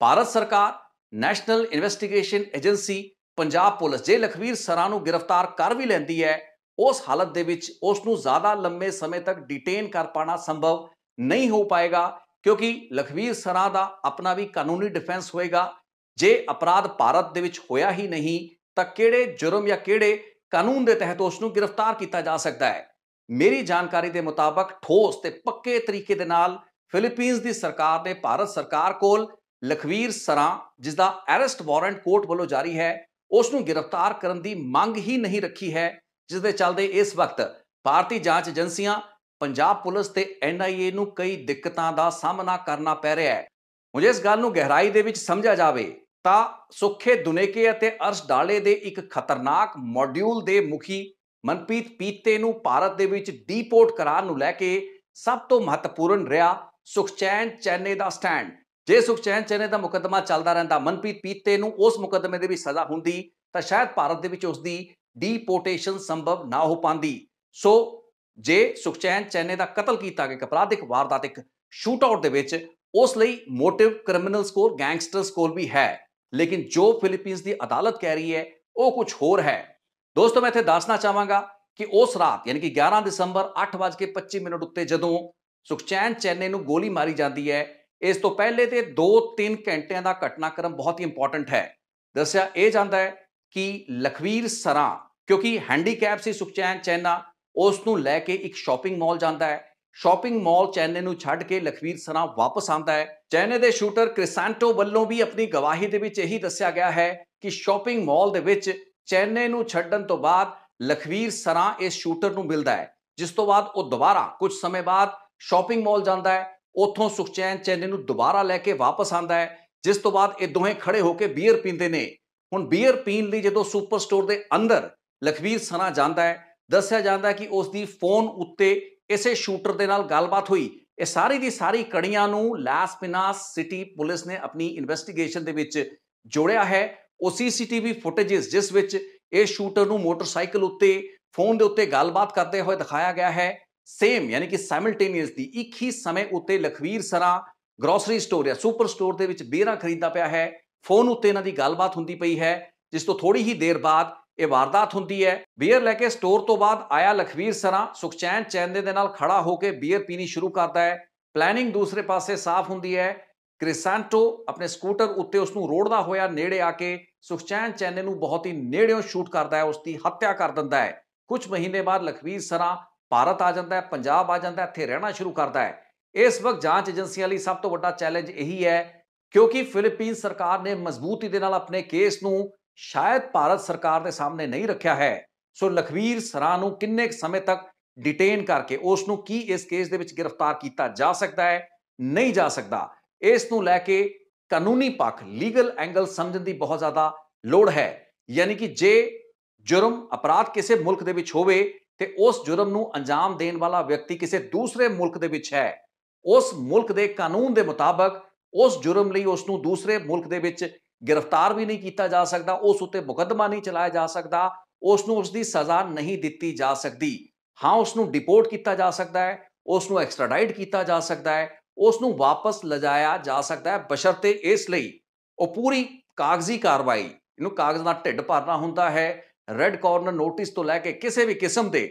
ਭਾਰਤ ਸਰਕਾਰ, national investigation agency, Punjab police ਜੇ ਲਖਵੀਰ ਸਰਾਂ ਨੂੰ ਗ੍ਰਿਫਤਾਰ ਕਰ ਵੀ ਲੈਂਦੀ ਹੈ, ਉਸ ਹਾਲਤ ਦੇ ਵਿੱਚ ਉਸ ਨੂੰ ਜ਼ਿਆਦਾ ਲੰਮੇ ਸਮੇਂ ਤੱਕ ਡਿਟੇਨ ਕਰ ਪਾਣਾ ਸੰਭਵ ਨਹੀਂ ਹੋ ਪਾਏਗਾ, ਕਿਉਂਕਿ ਲਖਵੀਰ ਸਰਾਂ ਦਾ ਆਪਣਾ ਵੀ ਕਾਨੂੰਨੀ ਡਿਫੈਂਸ ਹੋਏਗਾ। ਜੇ ਅਪਰਾਧ ਭਾਰਤ ਦੇ ਵਿੱਚ ਹੋਇਆ ਹੀ ਨਹੀਂ ਤਾਂ ਕਿਹੜੇ ਜੁਰਮ ਜਾਂ ਕਿਹੜੇ ਕਾਨੂੰਨ ਦੇ ਤਹਿਤ ਉਸ ਨੂੰ ਗ੍ਰਿਫਤਾਰ ਕੀਤਾ ਜਾ ਸਕਦਾ ਹੈ? ਮੇਰੀ ਜਾਣਕਾਰੀ ਦੇ ਮੁਤਾਬਕ ਠੋਸ ਤੇ ਪੱਕੇ ਤਰੀਕੇ ਦੇ ਨਾਲ ਫਿਲੀਪੀਨਸ ਦੀ ਸਰਕਾਰ ਨੇ ਭਾਰਤ ਸਰਕਾਰ ਕੋਲ ਲਖਵੀਰ ਸਰਾਂ, ਜਿਸ ਦਾ ਅਰੈਸਟ ਵਾਰੰਟ ਕੋਰਟ ਵੱਲੋਂ ਜਾਰੀ ਹੈ, ਉਸ ਨੂੰ ਗ੍ਰਿਫਤਾਰ ਕਰਨ ਦੀ ਮੰਗ ਹੀ ਨਹੀਂ ਰੱਖੀ ਹੈ, ਜਿਸ ਦੇ ਚੱਲਦੇ ਇਸ ਵਕਤ ਭਾਰਤੀ ਜਾਂਚ ਏਜੰਸੀਆਂ, ਪੰਜਾਬ ਪੁਲਿਸ ਤੇ NIA ਨੂੰ ਕਈ ਦਿੱਕਤਾਂ ਦਾ ਸਾਹਮਣਾ ਕਰਨਾ ਪੈ ਰਿਹਾ ਹੈ। ਹੁਣ ਇਸ ਗੱਲ ਨੂੰ ਗਹਿਰਾਈ ਦੇ ਵਿੱਚ ਸਮਝਿਆ ਜਾਵੇ ਤਾਂ ਸੁੱਖੇ ਦੁਨੇਕੇ ਅਤੇ ਅਰਸ਼ ਡਾਲੇ ਦੇ ਇੱਕ ਖਤਰਨਾਕ ਮੋਡਿਊਲ ਦੇ ਮੁਖੀ ਮਨਪ੍ਰੀਤ ਪੀਤੇ ਨੂੰ ਭਾਰਤ ਦੇ ਵਿੱਚ ਡੀਪੋਰਟ ਕਰਾਉਣ ਨੂੰ ਲੈ ਕੇ ਸਭ ਤੋਂ ਮਹੱਤਵਪੂਰਨ ਰਿਹਾ ਸੁਖਚੈਨ ਚੈਨੇ ਦਾ ਸਟੈਂਡ। ਜੇ ਸੁਖਚੈਨ ਚੈਨੇ ਦਾ ਮੁਕੱਦਮਾ ਚੱਲਦਾ ਰਹਿੰਦਾ, ਮਨਪ੍ਰੀਤ ਪੀਤੇ ਨੂੰ ਉਸ ਮੁਕੱਦਮੇ ਦੇ ਵਿੱਚ ਸਜ਼ਾ ਹੁੰਦੀ, ਤਾਂ ਸ਼ਾਇਦ ਭਾਰਤ ਦੇ ਵਿੱਚ ਉਸ ਦੀ ਡੀਪੋਰਟੇਸ਼ਨ ਸੰਭਵ ਨਾ ਹੋ ਪਾਂਦੀ। ਸੋ ਜੇ ਸੁਖਚੈਨ ਚੈਨੇ ਦਾ ਕਤਲ ਕੀਤਾ ਗਿਆ ਅਪਰਾਧਿਕ ਵਾਰਦਾਤ ਇੱਕ ਸ਼ੂਟ ਆਊਟ ਦੇ ਵਿੱਚ, ਉਸ ਲਈ ਮੋਟਿਵ ਕ੍ਰਿਮੀਨਲਸ ਕੋਲ, ਗੈਂਗਸਟਰਸ ਕੋਲ ਵੀ ਹੈ, ਲੇਕਿਨ ਜੋ ਫਿਲੀਪੀਨਸ ਦੀ ਅਦਾਲਤ ਕਹਿ ਰਹੀ ਹੈ ਉਹ ਕੁਝ ਹੋਰ ਹੈ। ਦੋਸਤੋ ਮੈਂ ਇੱਥੇ ਦੱਸਣਾ ਚਾਹਾਂਗਾ ਕਿ ਉਸ ਰਾਤ ਯਾਨੀ ਕਿ 11 ਦਸੰਬਰ 8:25 ਉੱਤੇ ਜਦੋਂ ਸੁਖਚੈਨ ਚੈਨੇ ਨੂੰ ਗੋਲੀ ਮਾਰੀ ਜਾਂਦੀ ਹੈ, ਇਸ ਤੋਂ ਪਹਿਲੇ ਤੇ 2-3 ਘੰਟਿਆਂ ਦਾ ਘਟਨਾਕ੍ਰਮ ਬਹੁਤ ਹੀ ਇੰਪੋਰਟੈਂਟ ਹੈ। ਦੱਸਿਆ ਇਹ ਜਾਂਦਾ ਹੈ ਕਿ ਲਖਵੀਰ ਸਰਾਂ, ਕਿਉਂਕਿ ਹੈਂਡੀਕੈਪ ਸੀ ਸੁਖਚੈਨ ਚੈਨਾ, ਉਸ ਨੂੰ ਲੈ ਕੇ ਇੱਕ ਸ਼ਾਪਿੰਗ ਮਾਲ ਜਾਂਦਾ ਹੈ। ਸ਼ਾਪਿੰਗ ਮਾਲ ਚੈਨੇ ਨੂੰ ਛੱਡ ਕੇ ਲਖਵੀਰ ਸਰਾਂ ਵਾਪਸ ਆਉਂਦਾ ਹੈ। ਚੈਨੇ ਦੇ ਸ਼ੂਟਰ ਕ੍ਰਿਸੈਂਟੋ ਵੱਲੋਂ ਵੀ ਆਪਣੀ ਗਵਾਹੀ ਦੇ ਵਿੱਚ ਇਹੀ ਦੱਸਿਆ ਗਿਆ ਹੈ ਕਿ ਸ਼ਾਪਿੰਗ ਮਾਲ ਦੇ ਵਿੱਚ ਚੈਨੇ ਨੂੰ ਛੱਡਣ ਤੋਂ ਬਾਅਦ ਲਖਵੀਰ ਸਰਾਂ ਇਸ ਸ਼ੂਟਰ ਨੂੰ ਮਿਲਦਾ ਹੈ, ਜਿਸ ਤੋਂ ਬਾਅਦ ਉਹ ਦੁਬਾਰਾ ਕੁਝ ਸਮੇਂ ਬਾਅਦ ਸ਼ਾਪਿੰਗ ਮਾਲ ਜਾਂਦਾ ਹੈ, ਉੱਥੋਂ ਸੁਖਚੈਨ ਚੈਨੇ ਨੂੰ ਦੁਬਾਰਾ ਲੈ ਕੇ ਵਾਪਸ ਆਉਂਦਾ ਹੈ, ਜਿਸ ਤੋਂ ਬਾਅਦ ਇਹ ਦੋਵੇਂ ਖੜੇ ਹੋ ਕੇ ਬੀਅਰ ਪੀਂਦੇ ਨੇ। ਹੁਣ ਬੀਅਰ ਪੀਣ ਲਈ ਜਦੋਂ ਸੁਪਰ ਸਟੋਰ ਦੇ ਅੰਦਰ ਲਖਵੀਰ ਸਰਾਂ ਜਾਂਦਾ ਹੈ, ਦੱਸਿਆ ਜਾਂਦਾ ਹੈ ਕਿ ਉਸ ਦੀ ਫੋਨ ਉੱਤੇ ਇਸੇ ਸ਼ੂਟਰ ਦੇ ਨਾਲ ਗੱਲਬਾਤ ਹੋਈ। ਇਹ ਸਾਰੀ ਦੀ ਸਾਰੀ ਕੜੀਆਂ ਨੂੰ ਲਾਸ ਪਿਨਾਸ ਸਿਟੀ ਪੁਲਿਸ ਨੇ ਆਪਣੀ ਇਨਵੈਸਟੀਗੇਸ਼ਨ ਦੇ ਵਿੱਚ ਜੋੜਿਆ ਹੈ। ਉਹ ਸੀਸੀਟੀਵੀ ਫੁਟੇजेस ਜਿਸ ਵਿੱਚ ਇਹ ਸ਼ੂਟਰ ਨੂੰ ਮੋਟਰਸਾਈਕਲ ਉੱਤੇ ਫੋਨ ਦੇ ਉੱਤੇ ਗੱਲਬਾਤ ਕਰਦੇ ਹੋਏ ਦਿਖਾਇਆ ਗਿਆ ਹੈ, ਸੇਮ ਯਾਨੀ ਕਿ ਸਾਈਮਲਟੇਨੀਅਸਲੀ ਇੱਕ ਹੀ ਸਮੇਂ ਉੱਤੇ ਲਖਵੀਰ ਸਰਾਂ ਗਰੋਸਰੀ ਸਟੋਰ ਜਾਂ ਸੁਪਰ ਸਟੋਰ ਦੇ ਵਿੱਚ ਬੀਅਰਾਂ ਖਰੀਦਦਾ ਪਿਆ ਹੈ, ਫੋਨ ਉੱਤੇ ਇਹਨਾਂ ਦੀ ਗੱਲਬਾਤ ਹੁੰਦੀ ਪਈ ਹੈ, ਜਿਸ ਤੋਂ ਥੋੜੀ ਹੀ ਦੇਰ ਬਾਅਦ ਇਹ ਵਾਰਦਾਤ ਹੁੰਦੀ ਹੈ। ਬੀਅਰ ਲੈ ਕੇ ਸਟੋਰ ਤੋਂ ਬਾਅਦ ਆਇਆ ਲਖਵੀਰ ਸਰਾਂ ਸੁਖਚੈਨ ਚੈਨੇ ਦੇ ਨਾਲ ਖੜਾ ਹੋ ਕੇ ਬੀਅਰ ਪੀਣੀ ਸ਼ੁਰੂ ਕਰਦਾ ਹੈ। ਪਲੈਨਿੰਗ ਦੂਸਰੇ ਪਾਸੇ ਸਾਫ਼ ਹੁੰਦੀ ਹੈ। ਕ੍ਰਿਸੈਂਟੋ ਆਪਣੇ ਸਕੂਟਰ ਉੱਤੇ ਉਸ ਨੂੰ ਰੋੜਦਾ ਹੋਇਆ ਨੇੜੇ ਆ ਕੇ ਸੁਖਚੈਨ ਚੈਨੇ ਨੂੰ ਬਹੁਤ ਹੀ ਨੇੜਿਓਂ ਸ਼ੂਟ ਕਰਦਾ ਹੈ, ਉਸ ਦੀ ਹੱਤਿਆ ਕਰ ਦਿੰਦਾ ਹੈ। ਕੁਝ ਮਹੀਨੇ ਬਾਅਦ ਲਖਵੀਰ ਸਰਾਂ ਭਾਰਤ ਆ ਜਾਂਦਾ ਹੈ, ਪੰਜਾਬ ਆ ਜਾਂਦਾ ਹੈ, ਇੱਥੇ ਰਹਿਣਾ ਸ਼ੁਰੂ ਕਰਦਾ ਹੈ। ਇਸ ਵਕਤ ਜਾਂਚ ਏਜੰਸੀਆਂ ਲਈ ਸਭ ਤੋਂ ਵੱਡਾ ਚੈਲੰਜ ਇਹੀ ਹੈ, ਕਿਉਂਕਿ ਫਿਲੀਪੀਨ ਸਰਕਾਰ ਨੇ ਮਜ਼ਬੂਤੀ ਦੇ ਨਾਲ ਆਪਣੇ ਕੇਸ ਨੂੰ ਸ਼ਾਇਦ ਭਾਰਤ ਸਰਕਾਰ ਦੇ ਸਾਹਮਣੇ ਨਹੀਂ ਰੱਖਿਆ ਹੈ। ਸੋ ਲਖਵੀਰ ਸਰਾਂ ਨੂੰ ਕਿੰਨੇ ਸਮੇਂ ਤੱਕ ਡਿਟੇਨ ਕਰਕੇ ਉਸ ਨੂੰ ਕੀ ਇਸ ਕੇਸ ਦੇ ਵਿੱਚ ਗ੍ਰਿਫਤਾਰ ਕੀਤਾ ਜਾ ਸਕਦਾ ਹੈ, ਨਹੀਂ ਜਾ ਸਕਦਾ, ਇਸ ਨੂੰ ਲੈ ਕੇ ਕਾਨੂੰਨੀ ਪੱਖ ਲੀਗਲ ਐਂਗਲ ਸਮਝਣ ਦੀ ਬਹੁਤ ਜ਼ਿਆਦਾ ਲੋੜ ਹੈ। ਯਾਨੀ ਕਿ ਜੇ ਜੁਰਮ ਅਪਰਾਧ ਕਿਸੇ ਮੁਲਕ ਦੇ ਵਿੱਚ ਹੋਵੇ ਤੇ ਉਸ ਜੁਰਮ ਨੂੰ ਅੰਜਾਮ ਦੇਣ ਵਾਲਾ ਵਿਅਕਤੀ ਕਿਸੇ ਦੂਸਰੇ ਮੁਲਕ ਦੇ ਵਿੱਚ ਹੈ, ਉਸ ਮੁਲਕ ਦੇ ਕਾਨੂੰਨ ਦੇ ਮੁਤਾਬਕ ਉਸ ਜੁਰਮ ਲਈ ਉਸ ਨੂੰ ਦੂਸਰੇ ਮੁਲਕ ਦੇ ਵਿੱਚ ਗ੍ਰਿਫਤਾਰ ਵੀ ਨਹੀਂ ਕੀਤਾ ਜਾ ਸਕਦਾ, ਉਸ ਉੱਤੇ ਮੁਕੱਦਮਾ ਨਹੀਂ ਚਲਾਇਆ ਜਾ ਸਕਦਾ, ਉਸ ਨੂੰ ਉਸ ਦੀ ਸਜ਼ਾ ਨਹੀਂ ਦਿੱਤੀ ਜਾ ਸਕਦੀ। ਹਾਂ, ਉਸ ਨੂੰ ਡਿਪੋਰਟ ਕੀਤਾ ਜਾ ਸਕਦਾ ਹੈ, ਉਸ ਨੂੰ ਐਕਸਟ੍ਰਾਡਾਈਟ ਕੀਤਾ ਜਾ ਸਕਦਾ ਹੈ, ਉਸ ਨੂੰ ਵਾਪਸ ਲਿਜਾਇਆ ਜਾ ਸਕਦਾ ਹੈ, ਬਸ਼ਰਤੇ ਇਸ ਲਈ ਉਹ ਪੂਰੀ ਕਾਗਜ਼ੀ ਕਾਰਵਾਈ, ਇਹਨੂੰ ਕਾਗਜ਼ ਦਾ ਢਿੱਡ ਭਰਨਾ ਹੁੰਦਾ ਹੈ। ਰੈੱਡ ਕਾਰਨਰ ਨੋਟਿਸ ਤੋਂ ਲੈ ਕੇ ਕਿਸੇ ਵੀ ਕਿਸਮ ਦੇ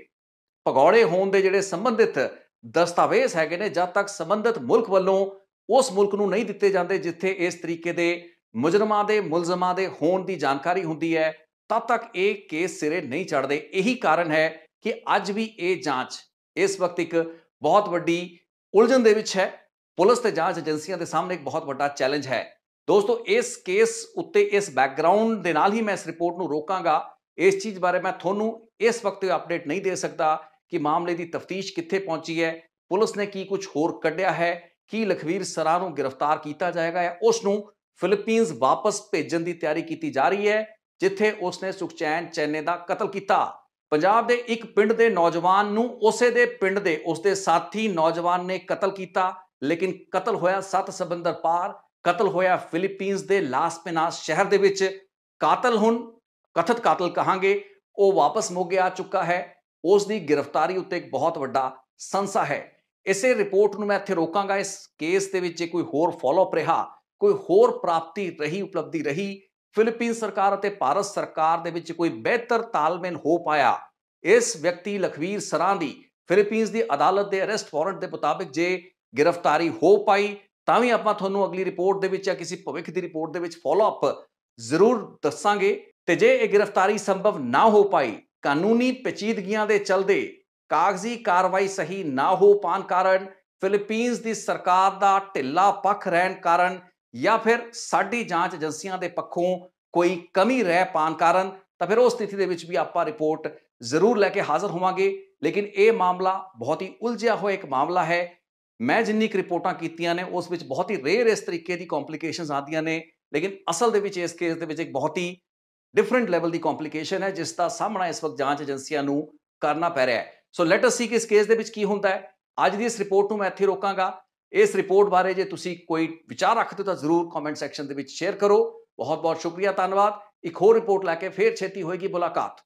ਭਗੌੜੇ ਹੋਣ ਦੇ ਜਿਹੜੇ ਸੰਬੰਧਿਤ ਦਸਤਾਵੇਜ਼ ਹੈਗੇ ਨੇ, ਜਦ ਤੱਕ ਸੰਬੰਧਿਤ ਮੁਲਕ ਵੱਲੋਂ ਉਸ ਮੁਲਕ ਨੂੰ ਨਹੀਂ ਦਿੱਤੇ ਜਾਂਦੇ ਜਿੱਥੇ ਇਸ ਤਰੀਕੇ ਦੇ ਮੁਜਰਮਾਂ ਦੇ ਮੁਲਜ਼ਮਾਂ ਦੇ ਹੋਣ ਦੀ ਜਾਣਕਾਰੀ ਹੁੰਦੀ ਹੈ, ਤਦ ਤੱਕ ਇਹ ਕੇਸ ਸਿਰੇ ਨਹੀਂ ਚੜ੍ਹਦੇ। ਇਹੀ ਕਾਰਨ ਹੈ ਕਿ ਅੱਜ ਵੀ ਇਹ ਜਾਂਚ ਇਸ ਵਕਤ ਇੱਕ ਬਹੁਤ ਵੱਡੀ ਉਲਝਣ ਦੇ ਵਿੱਚ ਹੈ। ਪੁਲਿਸ ਤੇ ਜਾਂਚ ਏਜੰਸੀਆਂ ਦੇ ਸਾਹਮਣੇ ਇੱਕ ਬਹੁਤ ਵੱਡਾ ਚੈਲੰਜ ਹੈ। ਦੋਸਤੋ, ਇਸ ਕੇਸ ਉੱਤੇ ਇਸ ਬੈਕਗ੍ਰਾਉਂਡ ਦੇ ਨਾਲ ਹੀ ਮੈਂ ਇਸ ਰਿਪੋਰਟ ਨੂੰ ਰੋਕਾਂਗਾ। ਇਸ ਚੀਜ਼ ਬਾਰੇ ਮੈਂ ਤੁਹਾਨੂੰ ਇਸ ਵਕਤ ਅਪਡੇਟ ਨਹੀਂ ਦੇ ਸਕਦਾ ਕਿ ਮਾਮਲੇ ਦੀ ਤਫਤੀਸ਼ ਕਿੱਥੇ ਪਹੁੰਚੀ ਹੈ, ਪੁਲਿਸ ਨੇ ਕੀ ਕੁਝ ਹੋਰ ਕੱਢਿਆ ਹੈ, ਕੀ ਲਖਵੀਰ ਸਰਾਂ ਨੂੰ ਗ੍ਰਿਫਤਾਰ ਕੀਤਾ ਜਾਏਗਾ ਜਾਂ ਉਸ ਨੂੰ ਫਿਲੀਪੀਨਸ ਵਾਪਸ ਭੇਜਣ ਦੀ ਤਿਆਰੀ ਕੀਤੀ ਜਾ ਰਹੀ ਹੈ, ਜਿੱਥੇ ਉਸਨੇ ਸੁਖਚੈਨ ਚੈਨੇ ਦਾ ਕਤਲ ਕੀਤਾ। ਪੰਜਾਬ ਦੇ ਇੱਕ ਪਿੰਡ ਦੇ ਨੌਜਵਾਨ ਨੂੰ ਉਸੇ ਦੇ ਪਿੰਡ ਦੇ ਉਸਦੇ ਸਾਥੀ ਨੌਜਵਾਨ ਨੇ ਕਤਲ ਕੀਤਾ, ਲੇਕਿਨ ਕਤਲ ਹੋਇਆ 7 ਸਮੁੰਦਰ ਪਾਰ, ਕਤਲ ਹੋਇਆ ਫਿਲੀਪੀਨਸ ਦੇ ਲਾਸ ਪਿਨਾਸ ਸ਼ਹਿਰ ਦੇ ਵਿੱਚ। ਕਾਤਲ ਹੁਣ ਕਥਿਤ ਕਾਤਲ ਕਹਾਂਗੇ, ਉਹ ਵਾਪਸ ਮੋਗੇ ਆ ਚੁੱਕਾ ਹੈ। ਉਸ ਦੀ ਗ੍ਰਿਫਤਾਰੀ ਉੱਤੇ ਇੱਕ ਬਹੁਤ ਵੱਡਾ ਸੰਸਾ ਹੈ। ਇਸੇ ਰਿਪੋਰਟ ਨੂੰ ਮੈਂ ਇੱਥੇ ਰੋਕਾਂਗਾ। ਇਸ ਕੇਸ ਦੇ ਵਿੱਚ ਕੋਈ ਹੋਰ ਫਾਲੋਅਪ ਰਿਹਾ, ਕੋਈ ਹੋਰ ਪ੍ਰਾਪਤੀ ਰਹੀ, ਉਪਲਬਧੀ ਰਹੀ, ਫਿਲੀਪੀਨ ਸਰਕਾਰ ਅਤੇ ਭਾਰਤ ਸਰਕਾਰ ਦੇ ਵਿੱਚ ਕੋਈ ਬਿਹਤਰ ਤਾਲਮੇਲ ਹੋ ਪਾਇਆ, ਇਸ ਵਿਅਕਤੀ ਲਖਵੀਰ ਸਰਾਂ ਦੀ ਫਿਲੀਪੀਨਸ ਦੀ ਅਦਾਲਤ ਦੇ ਅਰੈਸਟ ਵਾਰੰਟ ਦੇ ਮੁਤਾਬਿਕ ਜੇ ਗ੍ਰਿਫਤਾਰੀ ਹੋ ਪਾਈ, ਤਾਂ ਵੀ ਆਪਾਂ ਤੁਹਾਨੂੰ ਅਗਲੀ ਰਿਪੋਰਟ ਦੇ ਵਿੱਚ ਜਾਂ ਕਿਸੇ ਭਵਿੱਖ ਦੀ ਰਿਪੋਰਟ ਦੇ ਵਿੱਚ ਫਾਲੋਅਪ ਜ਼ਰੂਰ ਦੱਸਾਂਗੇ। ਤੇ ਜੇ ਇਹ ਗ੍ਰਿਫਤਾਰੀ ਸੰਭਵ ਨਾ ਹੋ ਪਾਈ, ਕਾਨੂੰਨੀ ਪੇਚੀਦਗੀਆਂ ਦੇ ਚਲਦੇ ਕਾਗਜ਼ੀ ਕਾਰਵਾਈ ਸਹੀ ਨਾ ਹੋ ਪਾਉਣ ਕਾਰਨ, ਫਿਲੀਪੀਨਸ ਦੀ ਸਰਕਾਰ ਦਾ ਢਿੱਲਾ ਪੱਖ ਰਹਿਣ ਕਾਰਨ, ਜਾਂ ਫਿਰ ਸਾਡੀ ਜਾਂਚ ਏਜੰਸੀਆਂ ਦੇ ਪੱਖੋਂ ਕੋਈ ਕਮੀ ਰਹਿ ਪਾਉਣ ਕਾਰਨ, ਤਾਂ ਫਿਰ ਉਸ ਸਥਿਤੀ ਦੇ ਵਿੱਚ ਵੀ ਆਪਾਂ ਰਿਪੋਰਟ ਜ਼ਰੂਰ ਲੈ ਕੇ ਹਾਜ਼ਰ ਹੋਵਾਂਗੇ। ਲੇਕਿਨ ਇਹ ਮਾਮਲਾ ਬਹੁਤ ਹੀ ਉਲਝਿਆ ਹੋਇਆ ਇੱਕ ਮਾਮਲਾ ਹੈ। ਮੈਂ ਜਿੰਨੀ ਕੁ ਰਿਪੋਰਟਾਂ ਕੀਤੀਆਂ ਨੇ ਉਸ ਵਿੱਚ ਬਹੁਤ ਹੀ ਰੇਅਰ ਇਸ ਤਰੀਕੇ ਦੀ ਕੰਪਲਿਕੇਸ਼ਨਸ ਆਉਂਦੀਆਂ ਨੇ, ਲੇਕਿਨ ਅਸਲ ਦੇ ਵਿੱਚ ਇਸ ਕੇਸ ਦੇ ਵਿੱਚ ਇੱਕ ਬਹੁਤ ਹੀ ਡਿਫਰੈਂਟ ਲੈਵਲ ਦੀ ਕੰਪਲਿਕੇਸ਼ਨ ਹੈ, ਜਿਸ ਦਾ ਸਾਹਮਣਾ ਇਸ ਵਕਤ ਜਾਂਚ ਏਜੰਸੀਆਂ ਨੂੰ ਕਰਨਾ ਪੈ ਰਿਹਾ ਹੈ। ਸੋ ਲੈਟ ਅਸ ਸੀ ਕਿ ਇਸ ਕੇਸ ਦੇ ਵਿੱਚ ਕੀ ਹੁੰਦਾ ਹੈ। ਅੱਜ ਦੀ ਇਸ ਰਿਪੋਰਟ ਨੂੰ ਮੈਂ ਇੱਥੇ ਰੋਕਾਂਗਾ। ਇਸ ਰਿਪੋਰਟ ਬਾਰੇ ਜੇ ਤੁਸੀਂ ਕੋਈ ਵਿਚਾਰ ਰੱਖਦੇ ਹੋ ਤਾਂ ਜ਼ਰੂਰ ਕਮੈਂਟ ਸੈਕਸ਼ਨ ਦੇ ਵਿੱਚ ਸ਼ੇਅਰ ਕਰੋ। ਬਹੁਤ ਬਹੁਤ ਸ਼ੁਕਰੀਆ, ਧੰਨਵਾਦ। ਇੱਕ ਹੋਰ ਰਿਪੋਰਟ ਲੈ ਕੇ ਫੇਰ ਛੇਤੀ ਹੋਏਗੀ ਮੁਲਾਕਾਤ।